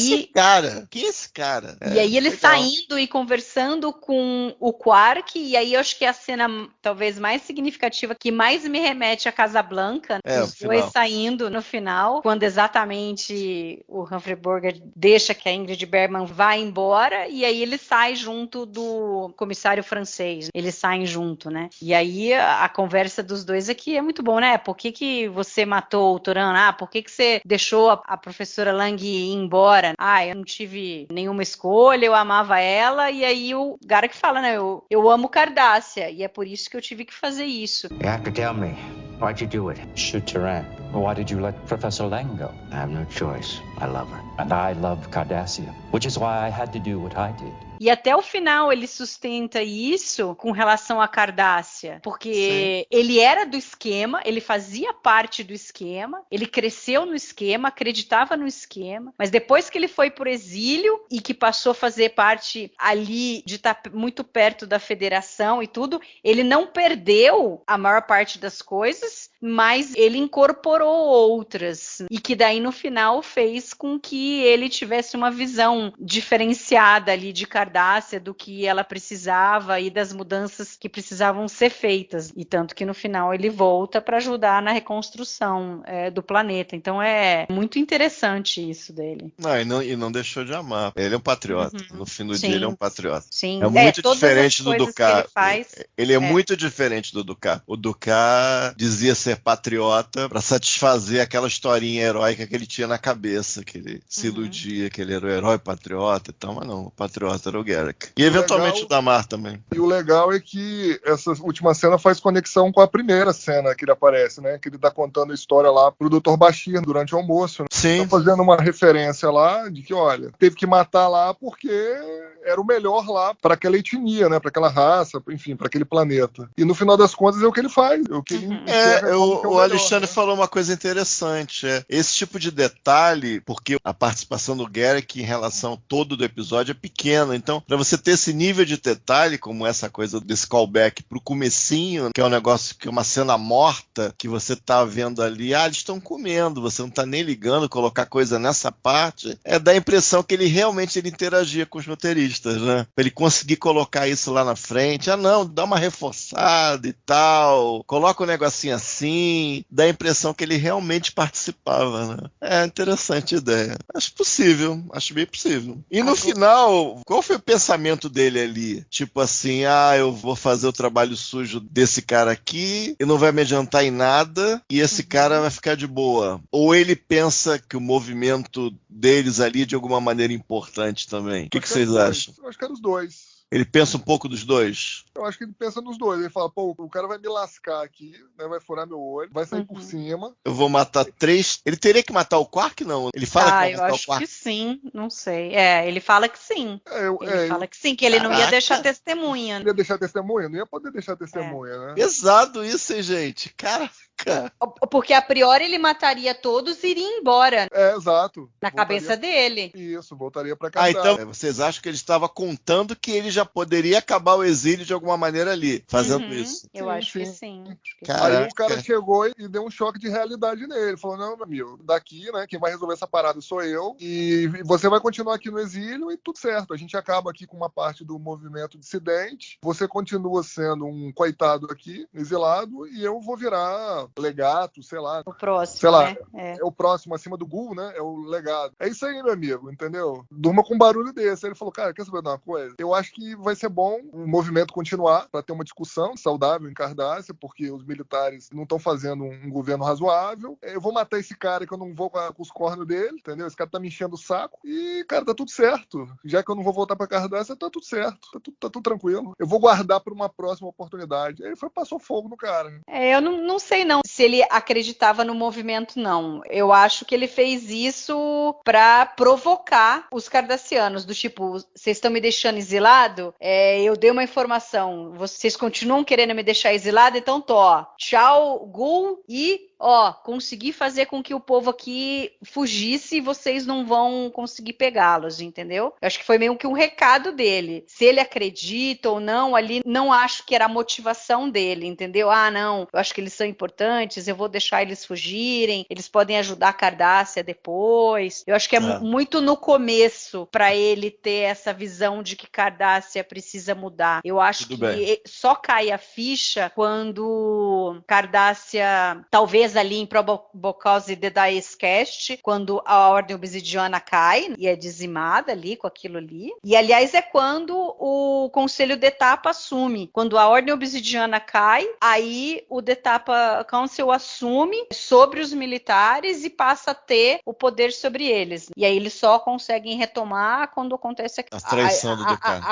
esse cara? E aí ele saindo e conversando com o Quark, e aí eu acho que é a cena talvez mais significativa, que mais me remete a Casablanca, os dois saindo no final, quando exatamente o Humphrey Bogart deixa que a Ingrid Bergman vá embora, e aí ele sai junto do comissário francês, eles saem junto, né? E aí a conversa dos dois aqui é muito bom, né? Por que você matou o Toran? Por que você deixou a professora Lang ir embora? Eu não tive nenhuma escolha, eu amava ela, e aí o cara que fala, né? Eu amo Cardassia, e é por isso que eu tive que fazer isso. You have to tell me. Why'd you do it? Shoot Turan. Why did you let Professor Lang go? I have no choice. I love her. And I love Cardassia, which is why I had to do what I did. E até o final ele sustenta isso com relação a Cardassia, porque ele era do esquema, ele fazia parte do esquema, ele cresceu no esquema, acreditava no esquema, mas depois que ele foi por exílio e que passou a fazer parte ali de estar muito perto da federação e tudo, ele não perdeu a maior parte das coisas, mas ele incorporou outras, e que daí no final fez com que ele tivesse uma visão diferenciada ali de Cardassia, do que ela precisava e das mudanças que precisavam ser feitas, e tanto que no final ele volta para ajudar na reconstrução do planeta. Então é muito interessante isso dele. E não deixou de amar. Ele é um patriota. No fim do dia ele é um patriota. Sim. É muito diferente do Dukat. Ele é muito diferente do Dukat. O Dukat dizia ser patriota para satisfazer aquela historinha heróica que ele tinha na cabeça, que ele se iludia que ele era o herói patriota e tal, mas não, o patriota era o Garrick. E eventualmente o Damar também. E o legal é que essa última cena faz conexão com a primeira cena que ele aparece, né? Que ele tá contando a história lá pro Dr. Bashir durante o almoço. Né? Sim. Tá fazendo uma referência lá de que, olha, teve que matar lá porque era o melhor lá para aquela etnia, né? Para aquela raça, enfim, para aquele planeta. E no final das contas é o que ele faz. É o que ele o Alexandre falou uma coisa interessante. Esse tipo de detalhe, porque a participação do Garrick em relação ao todo do episódio é pequena. Então, para você ter esse nível de detalhe, como essa coisa desse callback pro comecinho, que é um negócio que é uma cena morta, que você tá vendo ali, eles estão comendo, você não tá nem ligando, colocar coisa nessa parte, dá a impressão que ele realmente interagia com os roteiristas, né? Pra ele conseguir colocar isso lá na frente. Não, dá uma reforçada e tal, coloca um negocinho assim, dá a impressão que ele realmente participava, né? Interessante a ideia. Acho possível, acho bem possível. E no final, qual foi o pensamento dele ali? Tipo assim, eu vou fazer o trabalho sujo desse cara aqui e não vai me adiantar em nada e esse cara vai ficar de boa. Ou ele pensa que o movimento deles ali é de alguma maneira importante também? O que vocês acham? Eu acho que era os dois. Ele pensa um pouco dos dois? Eu acho que ele pensa nos dois. Ele fala, o cara vai me lascar aqui, né? Vai furar meu olho, vai sair por cima. Eu vou matar 3. Ele teria que matar o Quark, não? Ele fala que vai matar o Quark? Eu acho que sim, não sei. Ele fala que sim. Ele fala que sim, que ele não ia deixar testemunha. Não ia deixar testemunha? Não ia poder deixar testemunha, né? Pesado isso, hein, gente? Caraca. Porque a priori ele mataria todos e iria embora. Exato. Na cabeça dele. Isso, voltaria pra casa. Então vocês acham que ele estava contando que ele já poderia acabar o exílio de alguma maneira ali, fazendo isso? Eu acho que sim. Aí o cara chegou e deu um choque de realidade nele. Ele falou, não, meu amigo, daqui, né, quem vai resolver essa parada sou eu, e você vai continuar aqui no exílio e tudo certo. A gente acaba aqui com uma parte do movimento dissidente, você continua sendo um coitado aqui, exilado, e eu vou virar legato, sei lá. O próximo, sei lá, né? É o próximo, acima do Gul, né? É o legado. É isso aí, meu amigo, entendeu? Durma com um barulho desse. Aí ele falou, cara, quer saber de uma coisa? Eu acho que vai ser bom o movimento continuar pra ter uma discussão saudável em Cardácia, porque os militares não estão fazendo um governo razoável. Eu vou matar esse cara que eu não vou com os cornos dele, entendeu? Esse cara tá me enchendo o saco. E, cara, tá tudo certo. Já que eu não vou voltar pra Cardácia, tá tudo certo. Tá tudo tranquilo. Eu vou guardar pra uma próxima oportunidade. Aí ele passou fogo no cara. Eu não sei, não, se ele acreditava no movimento, não. Eu acho que ele fez isso pra provocar os cardassianos, do tipo, vocês estão me deixando exilado? Eu dei uma informação, vocês continuam querendo me deixar exilado? Então tchau, Gul, e consegui fazer com que o povo aqui fugisse e vocês não vão conseguir pegá-los, entendeu? Eu acho que foi meio que um recado dele. Se ele acredita ou não, ali não acho que era a motivação dele, entendeu? Não, eu acho que eles são importantes, eu vou deixar eles fugirem, eles podem ajudar a Cardácia depois. Eu acho que é muito no começo para ele ter essa visão de que Cardácia precisa mudar. Eu acho que só cai a ficha quando Cardácia, talvez ali em Probable Cause The Dice Cast, quando a Ordem Obsidiana cai e é dizimada ali com aquilo ali. E, aliás, é quando o Conselho de Etapa assume. Quando a Ordem Obsidiana cai, aí o The Etapa Council assume sobre os militares e passa a ter o poder sobre eles. E aí eles só conseguem retomar quando acontece a traição do Ducat.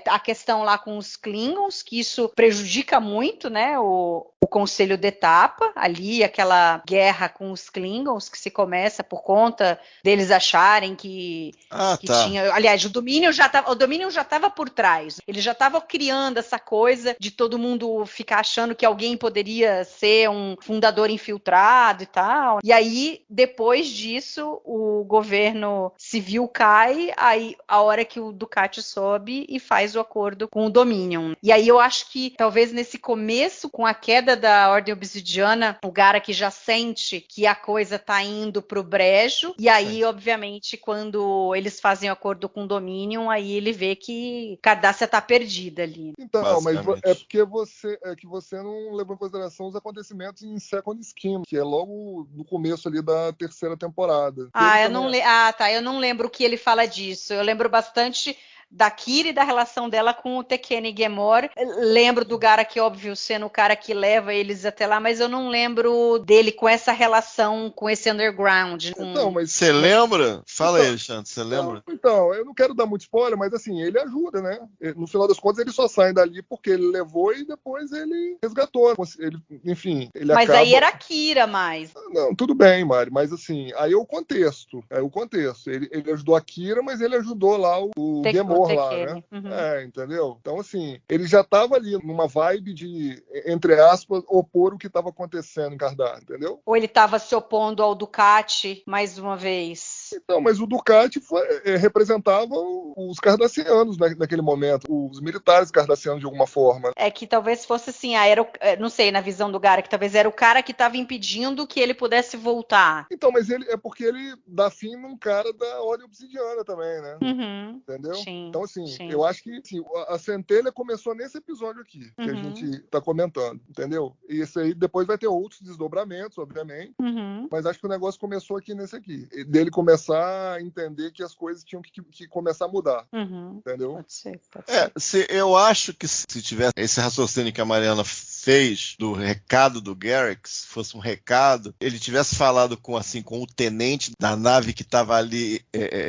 A questão lá com os Klingons, que isso prejudica muito, né, o Conselho de Etapa, ali aquela guerra com os Klingons que se começa por conta deles acharem que tinha... Aliás, o Dominion já estava por trás. Ele já estava criando essa coisa de todo mundo ficar achando que alguém poderia ser um fundador infiltrado e tal. E aí, depois disso, o governo civil cai, aí a hora que o Ducat sobe e faz o acordo com o Dominion. E aí eu acho que, talvez nesse começo, com a queda da Ordem Obsidiana, o Garak já sente que a coisa tá indo pro brejo, e aí, obviamente, quando eles fazem o acordo com o Dominion, aí ele vê que Cardácia tá perdida ali. Então, mas é porque você não levou em consideração os acontecimentos em Second Skin, que é logo no começo ali da terceira temporada. Eu não lembro o que ele fala disso. Eu lembro bastante da Kira e da relação dela com o Tekene Gemor. Lembro do Garak, óbvio, sendo o cara que leva eles até lá, mas eu não lembro dele com essa relação, com esse underground. Então, mas Você lembra? Fala aí, Alexandre, você lembra? Então, eu não quero dar muito spoiler, mas assim, ele ajuda, né? No final das contas, ele só sai dali porque ele levou e depois ele resgatou. Ele, enfim, ele mas acaba... aí era a Kira mais. Não, tudo bem, Mari, mas assim, aí é o contexto. Ele ajudou a Kira, mas ele ajudou lá o Gemor lá, né? Uhum. Entendeu? Então, assim, ele já estava ali numa vibe de, entre aspas, opor o que estava acontecendo em Cardápio, entendeu? Ou ele estava se opondo ao Ducati mais uma vez? Então, mas o Ducati representava os cardassianos naquele momento, os militares cardassianos de alguma forma. É que talvez fosse assim, não sei, na visão do Garak, que talvez era o cara que estava impedindo que ele pudesse voltar. Então, mas é porque ele dá fim num cara da Ordem Obsidiana também, né? Uhum. Entendeu? Sim, então, assim, sim. Eu acho que assim, a centelha começou nesse episódio aqui, que a gente tá comentando, entendeu? E esse aí depois vai ter outros desdobramentos, obviamente, mas acho que o negócio começou aqui nesse aqui. Dele começar a entender que as coisas tinham que começar a mudar, entendeu? Pode ser. Eu acho que se tivesse esse raciocínio que a Mariana fez do recado do Garak, se fosse um recado, ele tivesse falado com o tenente da nave que estava ali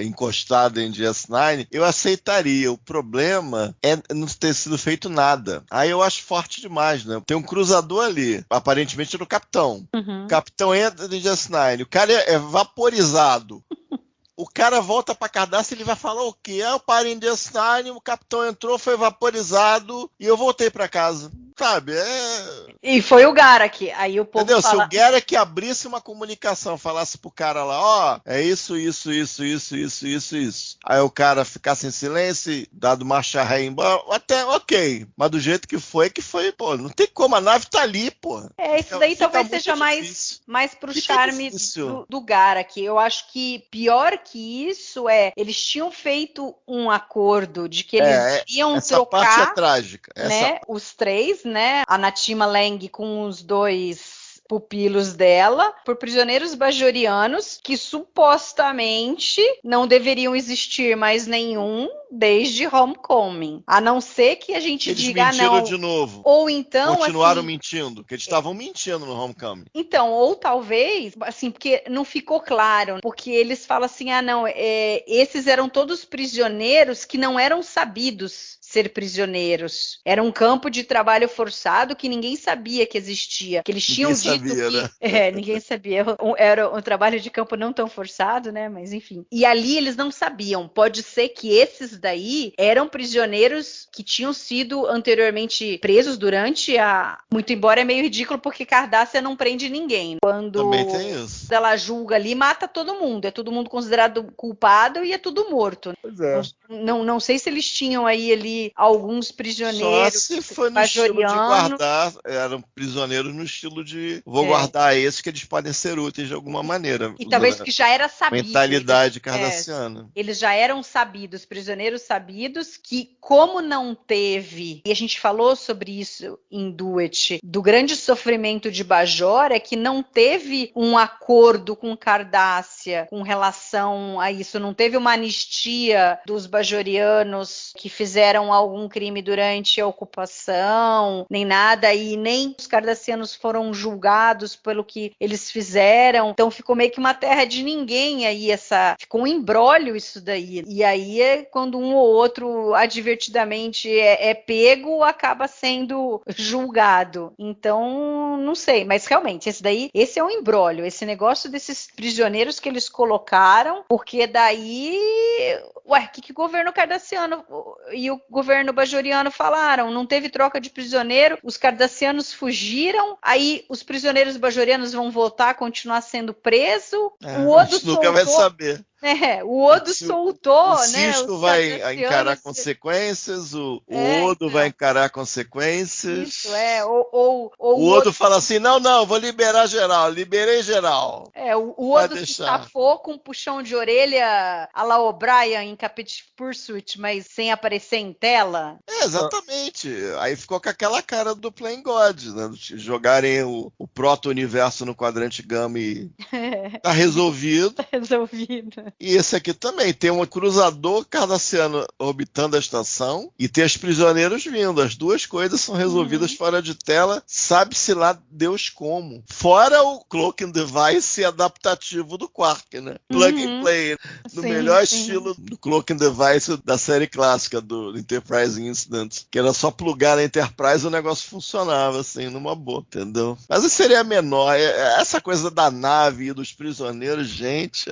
encostado em DS9, eu aceitaria. O problema é não ter sido feito nada. Aí eu acho forte demais, né? Tem um cruzador ali, aparentemente era o capitão. O capitão entra em DS9, o cara é vaporizado. O cara volta pra Cardápio e ele vai falar o quê? Eu parei em DS9, o capitão entrou, foi vaporizado e eu voltei pra casa. Sabe? E foi o Garak. Aí o povo entendeu? fala... Se o Garak abrisse uma comunicação, falasse pro cara lá, é isso. Aí o cara ficasse em silêncio, dado marcha ré embora, até ok. Mas do jeito que foi, pô, não tem como, a nave tá ali, pô. Isso daí talvez seja mais pro charme do Garak. Eu acho que pior que isso eles tinham feito um acordo de que eles iam essa trocar, parte é trágica. né, os três, né, a Natima Lang com os dois pupilos dela, por prisioneiros bajorianos que supostamente não deveriam existir mais nenhum desde Homecoming. A não ser que a gente eles diga mentiram não. de novo. Ou então continuaram mentindo, que eles estavam mentindo no Homecoming. Então, ou talvez, assim, porque não ficou claro, porque eles falam assim, esses eram todos prisioneiros que não eram sabidos ser prisioneiros. Era um campo de trabalho forçado que ninguém sabia que existia, que eles tinham dito que... ninguém sabia. Era um trabalho de campo não tão forçado, né? Mas enfim. E ali eles não sabiam. Pode ser que esses daí eram prisioneiros que tinham sido anteriormente presos durante muito embora é meio ridículo, porque Cardassia não prende ninguém. Quando também tem isso. Ela julga ali, mata todo mundo. É todo mundo considerado culpado e é tudo morto. Pois é. Não sei se eles tinham ali alguns prisioneiros. Só se foi no estilo de guardar, eram prisioneiros no estilo de vou guardar esses que eles podem ser úteis de alguma maneira. E talvez que já era sabido. Mentalidade cardassiana. Eles já eram sabidos, prisioneiros sabidos, que como não teve, e a gente falou sobre isso em Duet, do grande sofrimento de Bajor, é que não teve um acordo com Cardassia com relação a isso, não teve uma anistia dos bajorianos que fizeram algum crime durante a ocupação, nem nada, e nem os cardassianos foram julgados pelo que eles fizeram, então ficou meio que uma terra de ninguém aí, ficou um imbróglio isso daí, e aí quando um ou outro advertidamente é pego, acaba sendo julgado, então não sei, mas realmente esse é um imbróglio, esse negócio desses prisioneiros que eles colocaram, porque daí o que o governo cardassiano e o governo bajoriano falaram? Não teve troca de prisioneiro, os cardassianos fugiram, aí os prisioneiros bajorianos vão voltar a continuar sendo presos, o Odo nunca vai saber. O Odo soltou, o né? Sisko vai encarar consequências, o Odo vai encarar consequências. Isso, o Odo fala assim, não, vou liberar geral, liberei geral. O Odo se safou com um puxão de orelha a la O'Brien em Capit Pursuit, mas sem aparecer em tela. Exatamente. Aí ficou com aquela cara do Playing God, né? Jogarem o proto-universo no quadrante Gama e tá resolvido. Tá resolvido. E esse aqui também. Tem um cruzador cardassiano orbitando a estação e tem os prisioneiros vindo. As duas coisas são resolvidas fora de tela. Sabe-se lá Deus como. Fora o cloaking device adaptativo do Quark, né? Plug and play. No melhor estilo do cloaking device da série clássica do Enterprise Incident. Que era só plugar na Enterprise e o negócio funcionava, assim, numa boa, entendeu? Mas isso seria menor. Essa coisa da nave e dos prisioneiros, gente,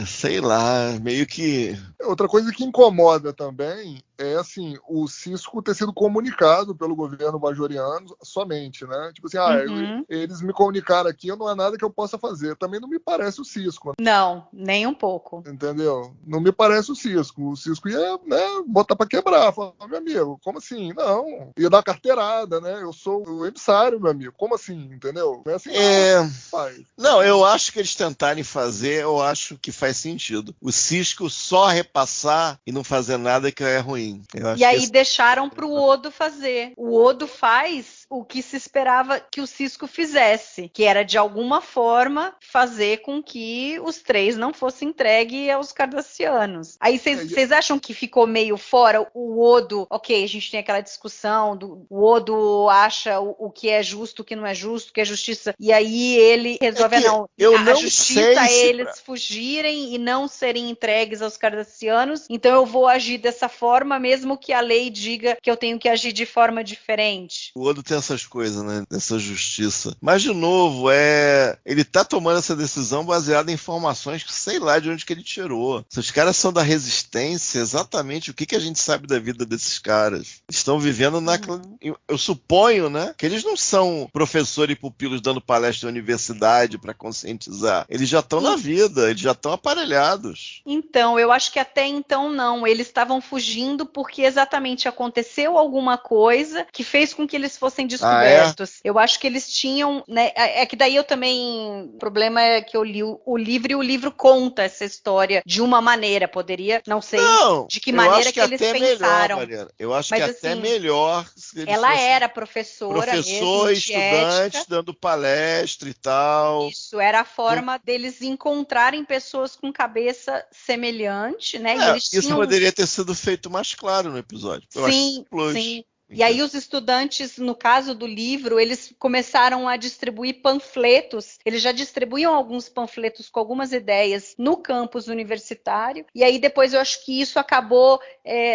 sei lá, meio que... Outra coisa que incomoda também é, assim, o Sisko ter sido comunicado pelo governo bajoriano somente, né? Tipo assim, eles me comunicaram aqui, não há nada que eu possa fazer. Também não me parece o Sisko. Não, nem um pouco. Entendeu? Não me parece o Sisko. O Sisko ia, né, botar pra quebrar. Falar, meu amigo, como assim? Não. Ia dar carteirada, né? Eu sou o emissário, meu amigo. Como assim? Entendeu? Não é assim, não, eu acho que eles tentarem fazer, eu acho que faz sentido. O Sisko só repassar e não fazer nada que é ruim. E aí deixaram pro Odo fazer. O Odo faz o que se esperava que o Sisko fizesse, que era de alguma forma fazer com que os 3 não fossem entregues aos cardassianos. Aí vocês acham que ficou meio fora o Odo? Ok, a gente tem aquela discussão o Odo acha o que é justo, o que não é justo, o que é justiça, e aí ele resolve a justiça é eles fugirem e não serem entregues aos cardassianos, então eu vou agir dessa forma, mesmo que a lei diga que eu tenho que agir de forma diferente. O Odo tem essas coisas, né? Essa justiça. Mas, de novo, ele tá tomando essa decisão baseada em informações que sei lá de onde que ele tirou. Se os caras são da resistência, exatamente o que a gente sabe da vida desses caras? Estão vivendo eu suponho, né? Que eles não são professor e pupilos dando palestra na universidade para conscientizar. Eles já estão na vida, eles já estão aparelhados. Então, eu acho que até então não. Eles estavam fugindo porque exatamente aconteceu alguma coisa que fez com que eles fossem descobertos. Eu acho que eles tinham, né? É que daí eu também... O problema é que eu li o livro e o livro conta essa história de uma maneira. Poderia, não sei de que maneira que eles pensaram. Melhor, eu acho que até melhor. Ela era professor mesmo, estudante, dando palestra e tal. Isso, era a forma deles encontrarem pessoas com cabeça semelhante, né? E eles isso poderia ter sido feito mais claro no episódio. Sim. E aí os estudantes, no caso do livro, eles começaram a distribuir panfletos. Eles já distribuíam alguns panfletos com algumas ideias no campus universitário. E aí depois eu acho que isso acabou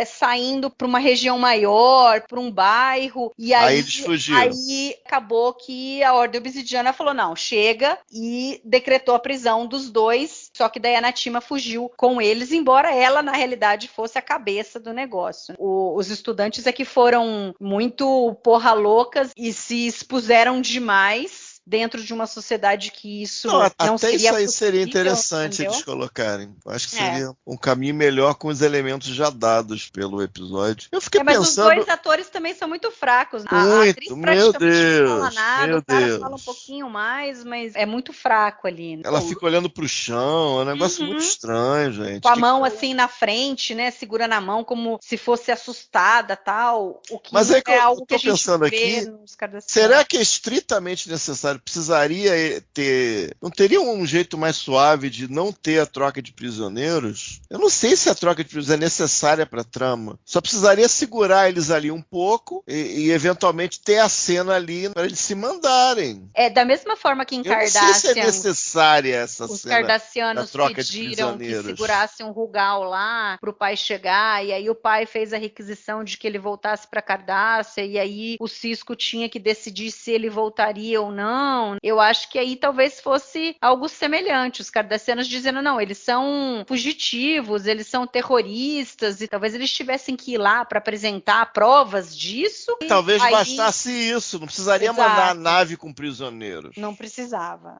saindo para uma região maior, para um bairro. E aí eles fugiram. Aí acabou que a Ordem Obsidiana falou, não, chega, e decretou a prisão dos 2. Só que daí a Natima fugiu com eles, embora ela, na realidade, fosse a cabeça do negócio. Os estudantes é que foram muito porra loucas e se expuseram demais dentro de uma sociedade que isso não seria isso aí possível, seria interessante eles colocarem. Eu acho que seria um caminho melhor com os elementos já dados pelo episódio. Eu fiquei pensando... Mas os 2 atores também são muito fracos. A atriz praticamente não fala nada, o cara fala um pouquinho mais, mas é muito fraco ali. Ela fica olhando pro chão, é um negócio muito estranho, gente. Com a mão assim na frente, né, segurando a mão como se fosse assustada, tal. O que mas é algo que a gente pensando vê aqui, nos cardassianos. será que é estritamente necessário? Precisaria ter... Não teria um jeito mais suave de não ter a troca de prisioneiros? Eu não sei se a troca de prisioneiros é necessária para a trama. Só precisaria segurar eles ali um pouco e eventualmente ter a cena ali para eles se mandarem. Da mesma forma que em Cardassian... Eu não sei se é necessária essa os cena cardassianos da troca pediram de que segurassem um Rugal lá para o pai chegar, e aí o pai fez a requisição de que ele voltasse para Cardassia, e aí o Sisko tinha que decidir se ele voltaria ou não. Eu acho que aí talvez fosse algo semelhante. Os cardassianos dizendo, não, eles são fugitivos, eles são terroristas, e talvez eles tivessem que ir lá para apresentar provas disso. Talvez bastasse isso, não precisaria mandar a nave com prisioneiros. Não precisava.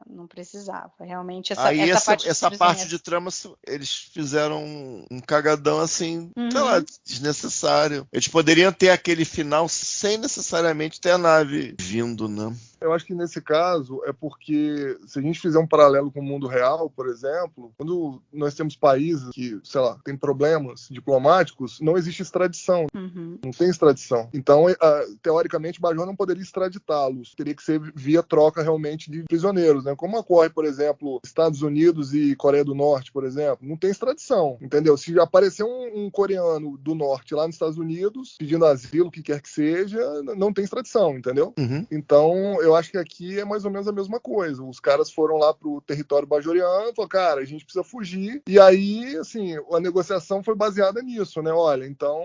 Realmente, essa parte de trama, eles fizeram um cagadão assim, sei lá, desnecessário. Eles poderiam ter aquele final sem necessariamente ter a nave vindo, né? Eu acho que nesse caso é porque se a gente fizer um paralelo com o mundo real, por exemplo, quando nós temos países que, sei lá, tem problemas diplomáticos, não existe extradição. Não tem extradição. Então, teoricamente, Bajor não poderia extraditá-los. Teria que ser via troca realmente de prisioneiros, né? Como ocorre, por exemplo, Estados Unidos e Coreia do Norte, por exemplo. Não tem extradição, entendeu? Se aparecer um coreano do Norte lá nos Estados Unidos, pedindo asilo, o que quer que seja, não tem extradição, entendeu? Então, eu acho que aqui é mais ou menos a mesma coisa. Os caras foram lá pro território bajoriano e falaram, cara, a gente precisa fugir. E aí, assim, a negociação foi baseada nisso, né? Olha, então,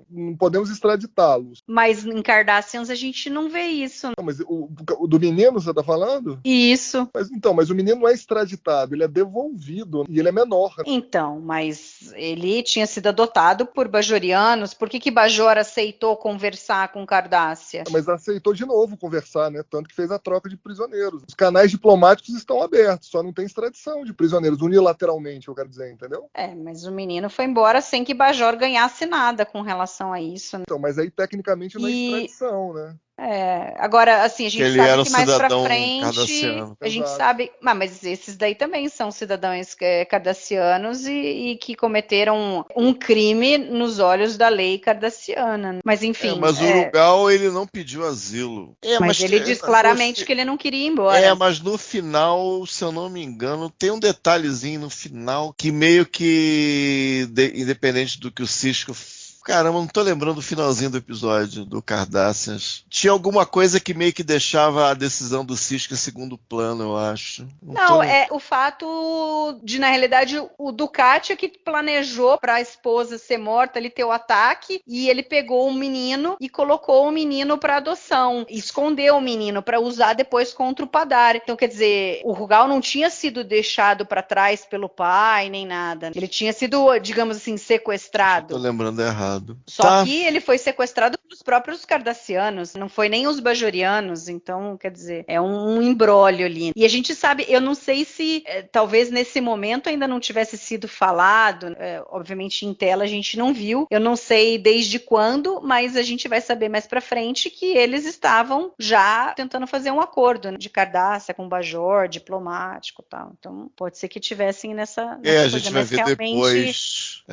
não podemos extraditá-los. Mas em Cardassians a gente não vê isso. Não, mas o do menino, você tá falando? Isso. Mas o menino não é extraditado, ele é devolvido e ele é menor. Então, mas ele tinha sido adotado por bajorianos. Por que Bajor aceitou conversar com Cardassia? Mas aceitou de novo conversar, né? Tanto que fez a troca de prisioneiros. Os canais diplomáticos estão abertos, só não tem extradição de prisioneiros, unilateralmente, eu quero dizer, entendeu? Mas o menino foi embora sem que Bajor ganhasse nada com relação a isso. Então, mas aí tecnicamente não é extradição, né? Agora, assim, a gente ele sabe era que mais pra cidadão frente cardassiano. a gente Exato. sabe, mas esses daí também são cidadãos cardassianos e que cometeram um crime nos olhos da lei cardassiana. Mas enfim. Mas o Rugal, ele não pediu asilo. Mas ele diz claramente que ele não queria ir embora. Mas no final, se eu não me engano, tem um detalhezinho no final que meio que, independente do que o Sisko... Caramba, não tô lembrando do finalzinho do episódio do Cardassians. Tinha alguma coisa que meio que deixava a decisão do Sisko em segundo plano, eu acho. Não, é o fato de, na realidade, o Ducati que planejou para a esposa ser morta, ele ter o ataque, e ele pegou o menino e colocou o menino para adoção. Escondeu o menino para usar depois contra o Padar. Então, quer dizer, o Rugal não tinha sido deixado para trás pelo pai, nem nada. Ele tinha sido, digamos assim, sequestrado. Tô lembrando errado. Só que ele foi sequestrado pelos próprios cardassianos, não foi nem os bajorianos, então, quer dizer, é um imbróglio ali. E a gente sabe, eu não sei se talvez nesse momento ainda não tivesse sido falado, obviamente em tela a gente não viu, eu não sei desde quando, mas a gente vai saber mais pra frente que eles estavam já tentando fazer um acordo, né, de Cardassia com o Bajor, diplomático e tal. Então, pode ser que tivessem nessa a gente vai ver depois.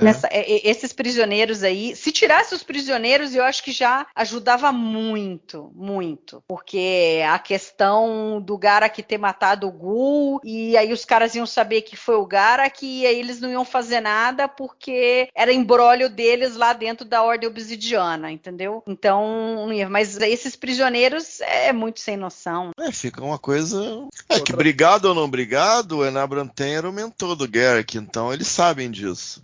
Esses prisioneiros aí, se tirasse os prisioneiros, eu acho que já ajudava muito, muito. Porque a questão do Garak ter matado o Ghul, e aí os caras iam saber que foi o Garak, e aí eles não iam fazer nada porque era imbróglio deles lá dentro da Ordem Obsidiana, entendeu? Então, mas esses prisioneiros é muito sem noção. Fica uma coisa... que brigado ou não brigado, o Enabran Ten era o mentor do Garak, então eles sabem disso.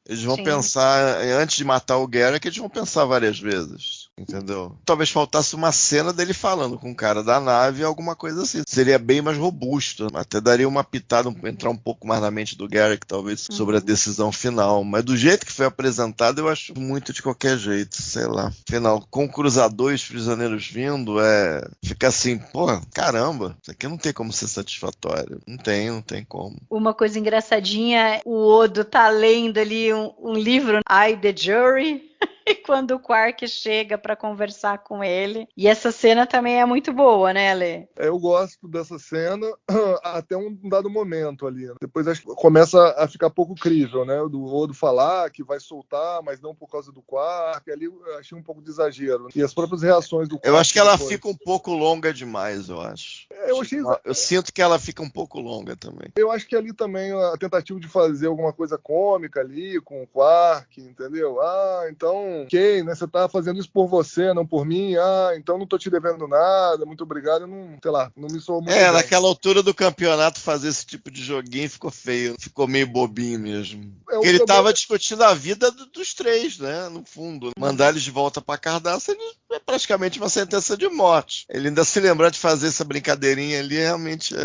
Eles vão pensar, antes de matar o Garak, eles vão pensar várias vezes, entendeu? Talvez faltasse uma cena dele falando com o cara da nave, alguma coisa assim. Seria bem mais robusto, até daria uma pitada, entrar um pouco mais na mente do Garak, talvez, sobre a decisão final. Mas do jeito que foi apresentado, eu acho muito de qualquer jeito, sei lá. Afinal, com o cruzador e os prisioneiros vindo, fica assim, pô, caramba, isso aqui não tem como ser satisfatório. Não tem como. Uma coisa engraçadinha, o Odo tá lendo ali um livro, I, The Jury, e quando o Quark chega para conversar com ele. E essa cena também é muito boa, né, Lê? Eu gosto dessa cena até um dado momento ali. Depois acho que começa a ficar pouco crível, né? Do Odo falar que vai soltar, mas não por causa do Quark. Ali eu achei um pouco de exagero. E as próprias reações do Quark. Eu acho que ela fica um pouco longa demais, eu acho. Eu sinto que ela fica um pouco longa também. Eu acho que ali também a tentativa de fazer alguma coisa cômica ali com o Quark, entendeu? Então, ok, né? Você tá fazendo isso por você, não por mim. Então não tô te devendo nada, muito obrigado. Eu não, sei lá, não me sou muito bem. Naquela altura do campeonato fazer esse tipo de joguinho ficou feio, ficou meio bobinho mesmo. Ele tava discutindo a vida dos três, né? No fundo. Mandar eles de volta pra Cardassian é praticamente uma sentença de morte. Ele ainda se lembrar de fazer essa brincadeirinha ali, realmente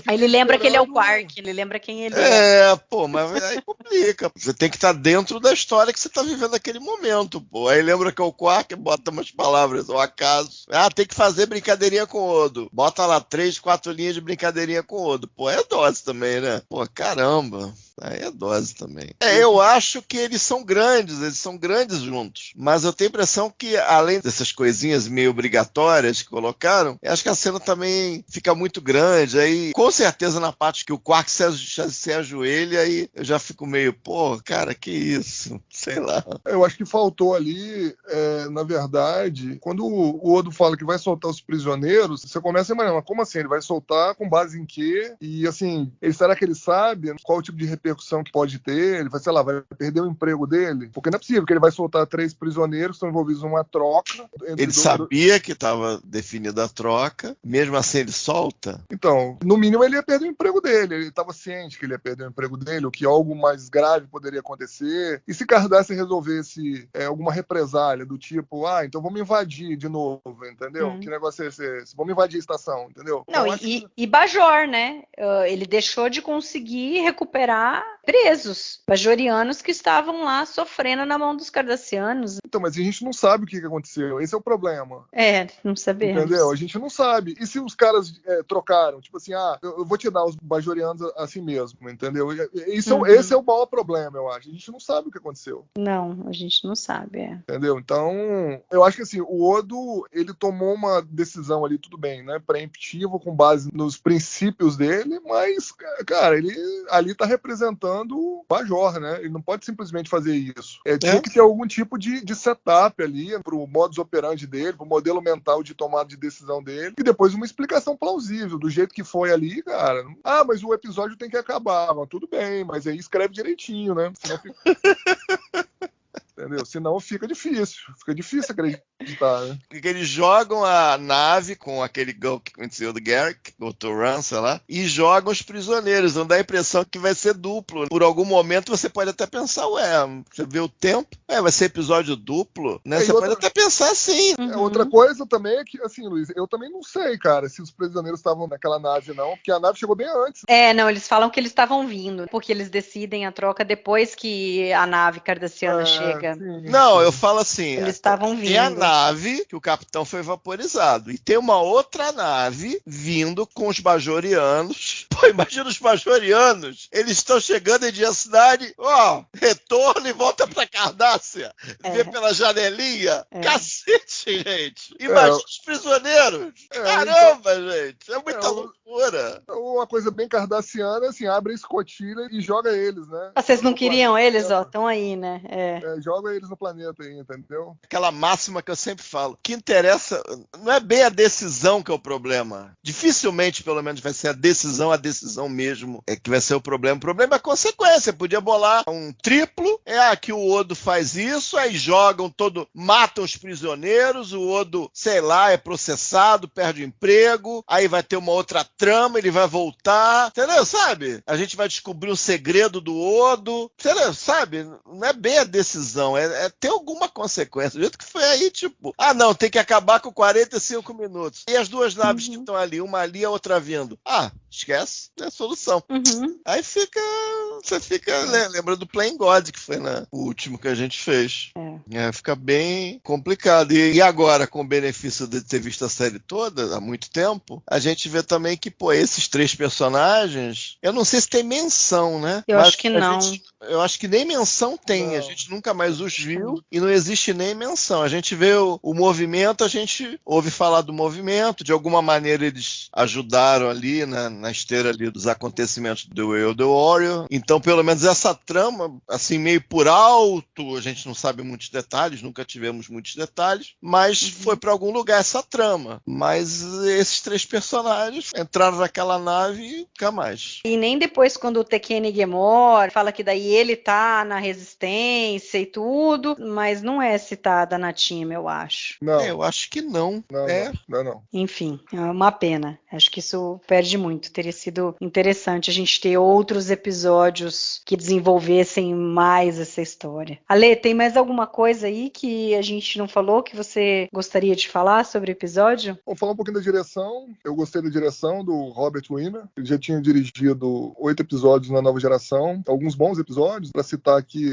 Aí ele lembra que ele é o Quark, ele lembra quem ele é. Mas aí complica. Você tem que estar dentro da história que você tá vivendo naquele momento, pô. Aí lembra que é o Quark, bota umas palavras, ao acaso. Tem que fazer brincadeirinha com o Odo. Bota lá 3, 4 linhas de brincadeirinha com o Odo. Pô, é dose também, né? Pô, caramba. Aí é dose também. Eu acho que eles são grandes juntos. Mas eu tenho a impressão que, além dessas coisinhas meio obrigatórias que colocaram, eu acho que a cena também fica muito grande. Aí, com certeza, na parte que o Quark se ajoelha, aí eu já fico meio, pô, cara, que isso? Sei lá. Eu acho que faltou ali, na verdade, quando o Odo fala que vai soltar os prisioneiros, você começa a imaginar, como assim? Ele vai soltar com base em quê? E, assim, será que ele sabe qual o tipo de repercussão que pode ter? Ele vai, sei lá, vai perder o emprego dele? Porque não é possível que ele vai soltar 3 prisioneiros que estão envolvidos numa troca. Ele sabia que estava definida a troca, mesmo assim ele solta? Então, no mínimo ele ia perder o emprego dele, ele estava ciente que ele ia perder o emprego dele, ou que algo mais grave poderia acontecer. E se Cardassian resolvesse alguma represália do tipo, então vamos invadir de novo, entendeu? Que negócio é esse? Vamos invadir a estação, entendeu? Não, e Bajor, né? Ele deixou de conseguir recuperar presos bajorianos que estavam lá sofrendo na mão dos cardassianos. Então, mas a gente não sabe o que aconteceu, esse é o problema. Não sabemos. Entendeu? A gente não sabe. E se os caras trocaram? Tipo assim, eu vou te dar os bajorianos assim mesmo, entendeu? Esse é o maior problema, eu acho. A gente não sabe o que aconteceu. Não, a gente não sabe, Entendeu? Então, eu acho que assim, o Odo, ele tomou uma decisão ali, tudo bem, né? Preemptiva, com base nos princípios dele, mas, cara, ele ali tá representando o Bajor, né? Ele não pode simplesmente fazer isso. Tinha que ter algum tipo de setup ali pro modus operandi dele, pro modelo mental de tomada de decisão dele, e depois uma explicação plausível, do jeito que foi ali, cara. Mas o episódio tem que acabar. Mas tudo bem, mas aí escreve direitinho, né? Senão fica... Entendeu? Senão fica difícil acreditar, né? Porque eles jogam a nave com aquele gol que aconteceu do Garrick, o Turan, sei lá, e jogam os prisioneiros. Não dá a impressão que vai ser duplo. Por algum momento você pode até pensar, você vê o tempo, vai ser episódio duplo, né? Você pode até pensar assim. Outra coisa também é que, assim, Luiz, eu também não sei, cara, se os prisioneiros estavam naquela nave, não, porque a nave chegou bem antes. Não, eles falam que eles estavam vindo, porque eles decidem a troca depois que a nave cardassiana chega. Sim. Não, eu falo assim, eles estavam vindo. Tem a nave que o capitão foi vaporizado, e tem uma outra nave vindo com os bajorianos. Pô, imagina os bajorianos, eles estão chegando em Diacidade, retorno e volta pra Cardassia, vê pela janelinha, cacete, gente, imagina os prisioneiros, caramba, gente, é muita loucura. Uma coisa bem cardassiana, assim, abre a escotilha e joga eles, né? Vocês não queriam eles, estão aí, né? Joga eles no planeta aí, entendeu? Aquela máxima que eu sempre falo, o que interessa não é bem a decisão que é o problema. Dificilmente, pelo menos, vai ser a decisão mesmo que vai ser o problema. O problema é a consequência. Podia bolar um triplo, que o Odo faz isso, aí matam os prisioneiros, o Odo, sei lá, é processado, perde o emprego, aí vai ter uma outra trama, ele vai voltar, entendeu? Sabe? A gente vai descobrir o segredo do Odo, entendeu? Sabe? Não é bem a decisão, é ter alguma consequência. Do jeito que foi aí, tipo, não, tem que acabar com 45 minutos. E as duas naves que estão ali, uma ali e a outra vindo. Esquece, é a solução. Aí você fica lembrando do Playing God, que foi o último que a gente fez. Fica bem complicado. E agora, com o benefício de ter visto a série toda, há muito tempo, a gente vê também que, esses 3 personagens, eu não sei se tem menção, né? Eu acho que não. Eu acho que nem menção tem. Não. A gente nunca mais os viu e não existe nem menção. A gente vê o movimento, a gente ouve falar do movimento, de alguma maneira eles ajudaram ali na esteira ali dos acontecimentos do Way of the Warrior. Então, pelo menos essa trama, assim, meio por alto, a gente não sabe muitos detalhes, nunca tivemos muitos detalhes, mas foi para algum lugar essa trama. Mas esses 3 personagens entraram naquela nave e nunca mais. E nem depois, quando o Tekene Gemor fala que daí ele tá na resistência e tudo, mas não é citada na Time, eu acho. Não. Eu acho que não. Não. Enfim, é uma pena. Acho que isso perde muito. Teria sido interessante a gente ter outros episódios que desenvolvessem mais essa história. Ale, tem mais alguma coisa aí que a gente não falou que você gostaria de falar sobre o episódio? Vou falar um pouquinho da direção. Eu gostei da direção do Robert Wiener. Ele já tinha dirigido 8 episódios na Nova Geração, alguns bons episódios. Para citar aqui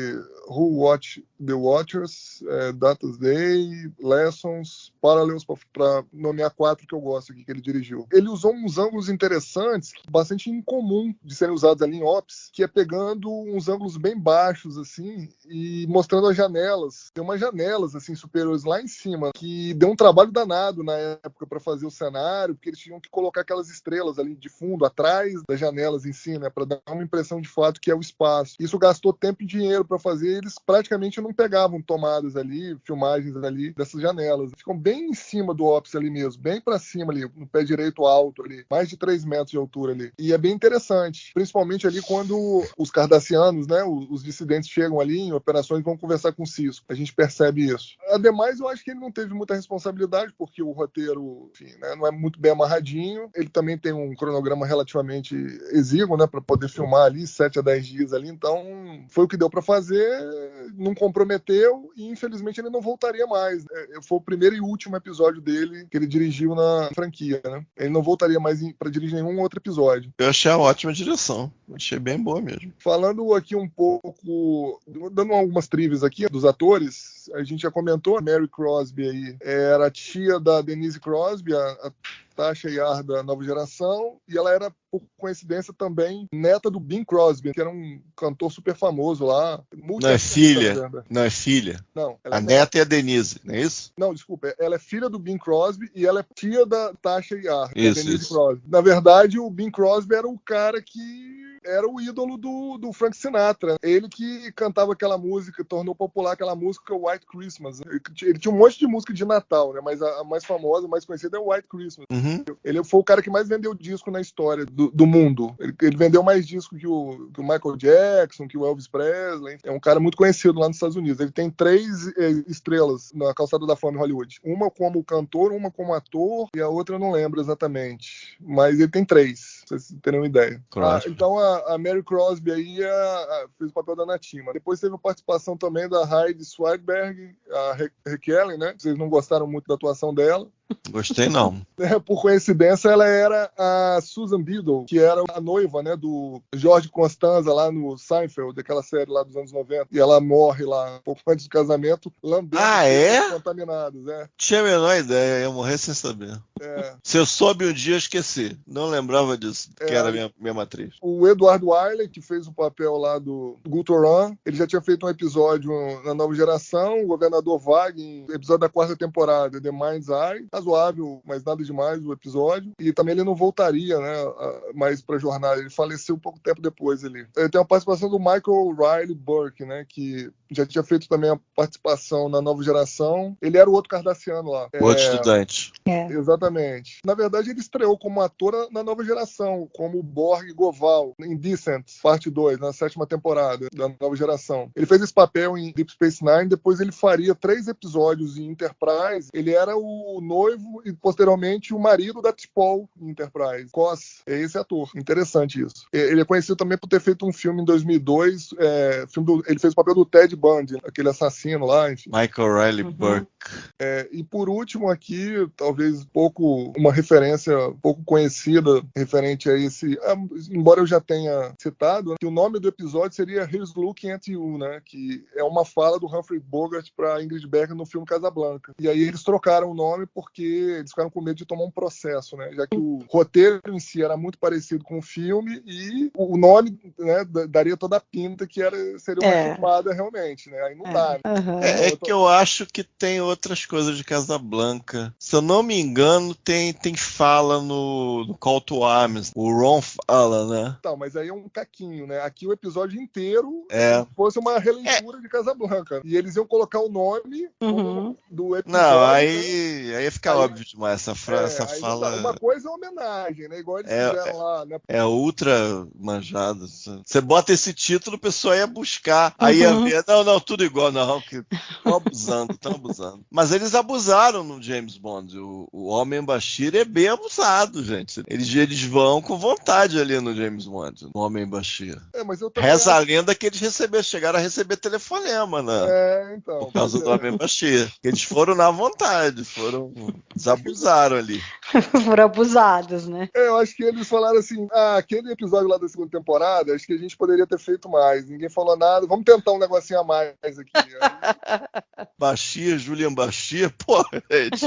Who Watched The Watchers, Data's Day, Lessons, Parallels, para nomear 4 que eu gosto aqui que ele dirigiu. Ele usou uns ângulos interessantes, bastante incomum de serem usados ali em Ops, que é pegando uns ângulos bem baixos, assim, e mostrando as janelas. Tem umas janelas, assim, superiores lá em cima, que deu um trabalho danado na época para fazer o cenário, porque eles tinham que colocar aquelas estrelas ali de fundo, atrás das janelas em si, né, para dar uma impressão de fato que é o espaço. Isso gastou tempo e dinheiro para fazer, eles praticamente não pegavam tomadas ali, filmagens ali dessas janelas. Ficam bem em cima do Ops ali mesmo, bem para cima ali, no pé direito alto ali, mais de 3 metros de altura ali. E é bem interessante, principalmente ali quando os cardassianos, né, os dissidentes chegam ali em operações e vão conversar com o Sisko. A gente percebe isso. Ademais, eu acho que ele não teve muita responsabilidade, porque o roteiro, enfim, né, não é muito bem amarradinho. Ele também tem um cronograma relativamente exíguo, né, para poder filmar ali 7 a 10 dias ali. Então, foi o que deu para fazer, não comprometeu e, infelizmente, ele não voltaria mais. Foi o primeiro e último episódio dele que ele dirigiu na franquia, né? Ele não voltaria mais para dirigir nenhum outro episódio. Eu achei a ótima direção. Achei bem boa mesmo. Falando aqui um pouco, dando algumas trivias aqui dos atores, a gente já comentou, a Mary Crosby aí era a tia da Denise Crosby, a Tasha Yar da Nova Geração, e ela era, por coincidência, também neta do Bing Crosby, que era um cantor super famoso lá. Não é filha? Não é filha? Não. A neta é a Denise, não é isso? Não, desculpa. Ela é filha do Bing Crosby e ela é tia da Tasha Yar, da Denise Isso. Crosby. Na verdade, o Bing Crosby era o cara que era o ídolo do Frank Sinatra. Ele que cantava aquela música, tornou popular aquela música White Christmas. Ele tinha um monte de música de Natal, né? Mas a mais famosa, a mais conhecida é White Christmas. Uhum. Ele foi o cara que mais vendeu disco na história do mundo. Ele vendeu mais disco que o Michael Jackson, que o Elvis Presley. É um cara muito conhecido lá nos Estados Unidos. Ele tem 3 estrelas na Calçada da Fama em Hollywood. Uma como cantor, uma como ator e a outra eu não lembro exatamente. Mas ele tem 3, pra vocês terem uma ideia. Então a Mary Crosby aí fez o papel da Natima. Depois teve a participação também da Heidi Swartberg, a Raquel, né? Vocês não gostaram muito da atuação dela. Gostei não. Por coincidência, ela era a Susan Biddle, que era a noiva, né, do George Costanza lá no Seinfeld, daquela série lá dos anos 90. E ela morre lá, um pouco antes do casamento, lambendo contaminados. Tinha a menor ideia, ia morrer sem saber. Se eu soube um dia, eu esqueci. Não lembrava disso, que era a minha atriz. O Edward Wiley, que fez o papel lá do Gutoran, ele já tinha feito um episódio na Nova Geração, o Governador Vague, episódio da 4ª temporada, The Mind's Eye. Razoável, mas nada demais o episódio. E também ele não voltaria, né, mais pra jornada. Ele faleceu um pouco tempo depois ali. Tem a participação do Michael Riley Burke, né, que já tinha feito também a participação na Nova Geração. Ele era o outro cardassiano lá. O outro estudante. Exatamente. Na verdade, ele estreou como ator na Nova Geração, como Borg Goval, em Descent, parte 2, na 7ª temporada da Nova Geração. Ele fez esse papel em Deep Space Nine, depois ele faria 3 episódios em Enterprise. Ele era o noivo e, posteriormente, o marido da T'Pol em Enterprise. Koss é esse ator. Interessante isso. Ele é conhecido também por ter feito um filme em 2002. Ele fez o papel do Ted Bundy, aquele assassino lá, enfim. Michael Riley Burke. E por último aqui, talvez uma referência pouco conhecida referente a esse, embora eu já tenha citado, né, que o nome do episódio seria Here's Looking at You, né, que é uma fala do Humphrey Bogart para Ingrid Bergman no filme Casablanca. E aí eles trocaram o nome porque eles ficaram com medo de tomar um processo, né, já que o roteiro em si era muito parecido com o filme e o nome, né, daria toda a pinta que seria uma chupada realmente, né, aí não dá. Né? Que eu acho que tem outras coisas de Casablanca. Se eu não me engano, tem fala no Call to Arms. O Ron fala, né? Tá, mas aí é um caquinho, né? Aqui o episódio inteiro fosse uma releitura de Casablanca. E eles iam colocar o nome do episódio. Não, aí ia ficar óbvio demais. Essa fala... Uma coisa é homenagem, né? Igual eles fizeram lá, né? É ultra manjado. Você bota esse título, o pessoal ia buscar. Aí ia ver, não, tudo igual, não. Que estão abusando. Mas eles abusaram no James Bond. O Homem-Bashir é bem abusado, gente. Eles vão com vontade ali no James Bond, no Homem-Bashir. Mas eu também Reza a lenda que eles chegaram a receber telefonema, né? então. Por causa do Homem-Bashir. Eles foram na vontade, eles abusaram ali. Foram abusados, né? Eu acho que eles falaram assim, aquele episódio lá da segunda temporada, acho que a gente poderia ter feito mais. Ninguém falou nada, vamos tentar um negocinho a mais aqui. Bashir, Julian Bashir, pô, gente.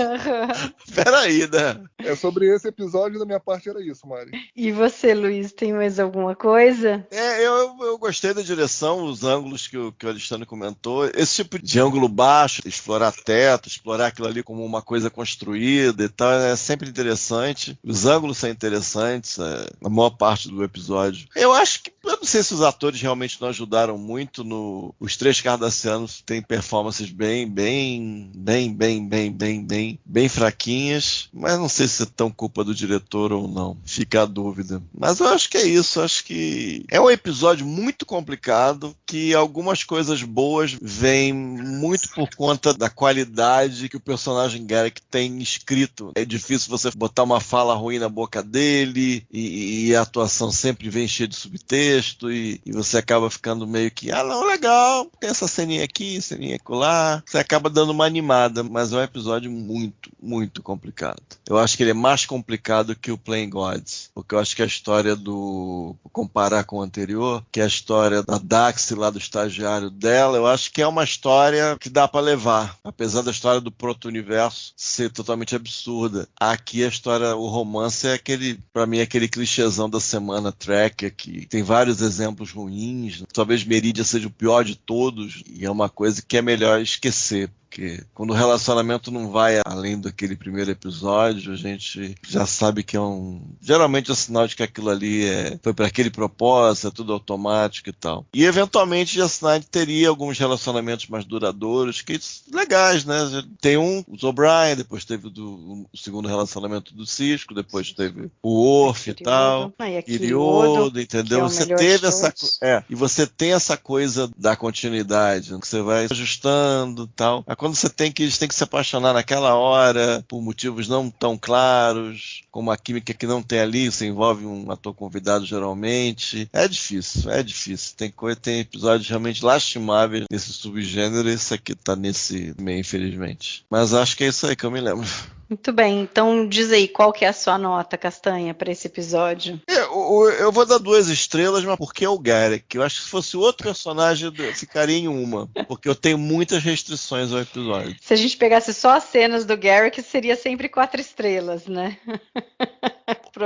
Peraí, né? Sobre esse episódio, da minha parte era isso, Mari. E você, Luiz, tem mais alguma coisa? Eu gostei da direção, os ângulos que o Alexandre comentou. Esse tipo de ângulo baixo, explorar teto, explorar aquilo ali como uma coisa construída e tal, é sempre interessante. Os ângulos são interessantes, a maior parte do episódio. Eu não sei se os atores realmente não ajudaram muito os três cardassianos têm performances bem fraquinhas, mas não sei se é tão culpa do diretor ou não. Fica a dúvida. Mas eu acho que é isso. Acho que é um episódio muito complicado, que algumas coisas boas vêm muito por conta da qualidade que o personagem Garak tem escrito. É difícil você botar uma fala ruim na boca dele e a atuação sempre vem cheia de subtexto e você acaba ficando meio que, não, legal, tem essa ceninha aqui, ceninha acolá. Você acaba dando uma animada, mas é um episódio muito, muito complicado. Eu acho que ele é mais complicado que o Playing Gods, porque eu acho que a história comparar com o anterior, que é a história da Daxi lá do estagiário dela, eu acho que é uma história que dá pra levar, apesar da história do proto-universo ser totalmente absurda. Aqui a história, o romance é pra mim, aquele clichêzão da semana Trek, que tem vários exemplos ruins, talvez Meridia seja o pior de todos, e é uma coisa que é melhor esquecer. Porque quando o relacionamento não vai além daquele primeiro episódio, a gente já sabe que geralmente é um sinal de que aquilo ali foi para aquele propósito, é tudo automático e tal. E eventualmente Jasnine teria alguns relacionamentos mais duradouros, que legais, né? Tem os O'Brien, depois teve o segundo relacionamento do Cisco, depois teve o Worf e tal, Kiriodo, entendeu? Você teve e você tem essa coisa da continuidade, que você vai ajustando e tal. Quando eles têm que se apaixonar naquela hora, por motivos não tão claros, como a química que não tem ali, você envolve um ator convidado geralmente. É difícil. Tem episódios realmente lastimáveis nesse subgênero, e esse aqui tá nesse meio, infelizmente. Mas acho que é isso aí que eu me lembro. Muito bem, então diz aí, qual que é a sua nota, Castanha, para esse episódio? Eu vou dar 2 estrelas, mas porque é o Garak. Eu acho que se fosse outro personagem, eu ficaria em 1, porque eu tenho muitas restrições ao episódio. Se a gente pegasse só as cenas do Garak, seria sempre 4 estrelas, né?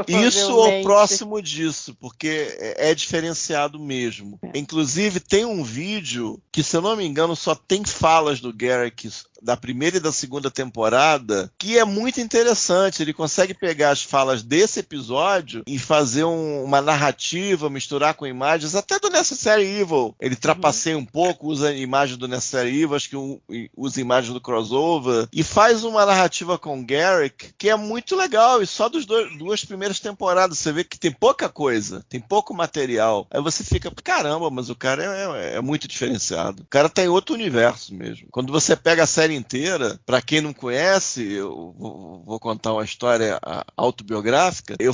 Isso ou próximo disso, porque é diferenciado mesmo. Inclusive, tem um vídeo que, se eu não me engano, só tem falas do Garak da primeira e da segunda temporada, que é muito interessante. Ele consegue pegar as falas desse episódio e fazer uma narrativa, misturar com imagens, até do Necessary Evil. Ele trapaceia um pouco, usa imagens do Necessary Evil, acho que usa imagens do crossover, e faz uma narrativa com o Garak que é muito legal, e só das 2 primeiras temporadas você vê que tem pouca coisa, tem pouco material. Aí você fica, caramba, mas o cara é muito diferenciado. O cara tá em outro universo mesmo. Quando você pega a série inteira, pra quem não conhece, eu vou contar uma história autobiográfica. Eu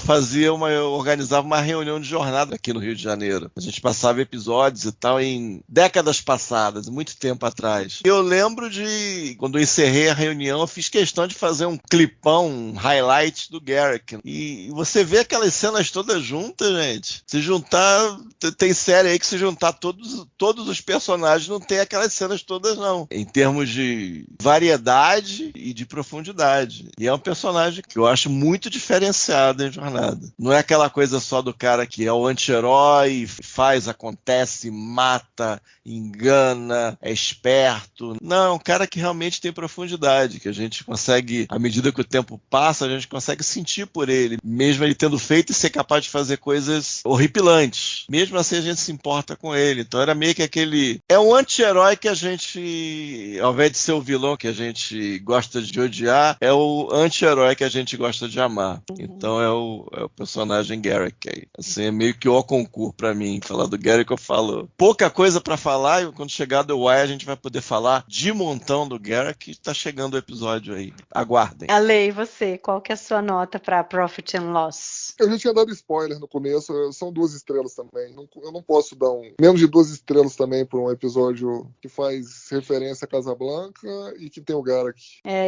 organizava uma reunião de jornada aqui no Rio de Janeiro. A gente passava episódios e tal em décadas passadas, muito tempo atrás. Eu lembro quando eu encerrei a reunião, eu fiz questão de fazer um clipão, um highlight do Garak. E você vê aquelas cenas todas juntas, gente. Se juntar, tem série aí que se juntar todos os personagens, não tem aquelas cenas todas, não. Em termos de variedade e de profundidade. E é um personagem que eu acho muito diferenciado em Jornada. Não é aquela coisa só do cara que é o anti-herói, acontece, mata, engana, é esperto. Não, é um cara que realmente tem profundidade, que a gente consegue, à medida que o tempo passa, a gente consegue sentir por ele, mesmo ele tendo feito e ser capaz de fazer coisas horripilantes. Mesmo assim a gente se importa com ele. Então era meio que é um anti-herói que a gente, ao invés de ser o vilão, vilão que a gente gosta de odiar, é o anti-herói que a gente gosta de amar. Então é o personagem Garrick aí. Assim, é meio que o concurso pra mim. Falar do Garrick, eu falo pouca coisa pra falar, e quando chegar The Wire a gente vai poder falar de montão do Garrick. Tá chegando o episódio aí. Aguardem. Ale, e você? Qual que é a sua nota pra Profit and Loss? Eu já tinha dado spoiler no começo, são 2 estrelas também. Eu não posso dar menos de 2 estrelas também por um episódio que faz referência a Casablanca e que tem o Garak.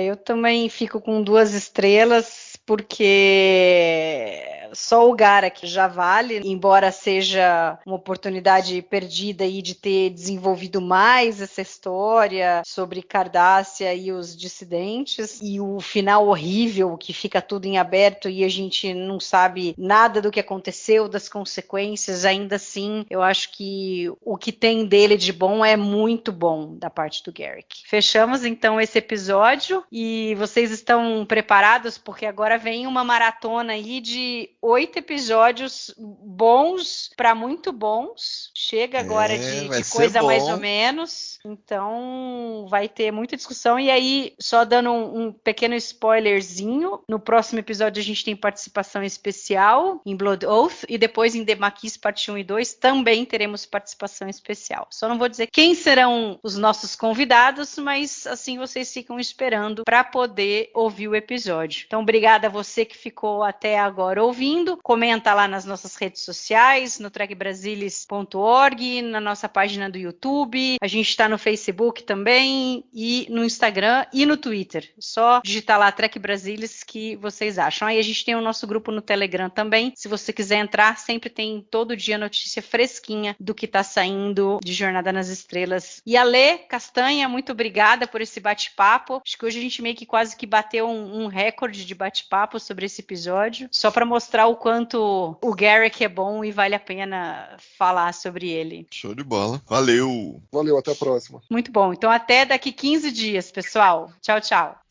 Eu também fico com 2 estrelas, porque só o Garak já vale, embora seja uma oportunidade perdida aí de ter desenvolvido mais essa história sobre Cardassia e os dissidentes, e o final horrível, que fica tudo em aberto e a gente não sabe nada do que aconteceu, das consequências. Ainda assim, eu acho que o que tem dele de bom é muito bom da parte do Garrick. Fechamos então esse episódio e vocês estão preparados, porque agora vem uma maratona aí de 8 episódios bons para muito bons. Chega agora de coisa mais ou menos. Então vai ter muita discussão. E aí, só dando um pequeno spoilerzinho, no próximo episódio a gente tem participação especial em Blood Oath, e depois em The Maquis parte 1 e 2 também teremos participação especial. Só não vou dizer quem serão os nossos convidados, mas assim vocês ficam esperando para poder ouvir o episódio. Então, obrigada a você que ficou até agora ouvindo. Comenta lá nas nossas redes sociais, no trekbrasilis.org, na nossa página do YouTube. A gente está no Facebook também, e no Instagram e no Twitter. Só digitar lá Trek Brasilis que vocês acham. Aí a gente tem o nosso grupo no Telegram também. Se você quiser entrar, sempre tem todo dia notícia fresquinha do que está saindo de Jornada nas Estrelas. E Ale Castanha, muito obrigada por esse bate-papo. Acho que hoje a gente meio que quase que bateu um recorde de bate-papo sobre esse episódio, só para mostrar o quanto o Garrick é bom e vale a pena falar sobre ele. Show de bola. Valeu! Valeu, até a próxima. Muito bom. Então até daqui 15 dias, pessoal. Tchau, tchau.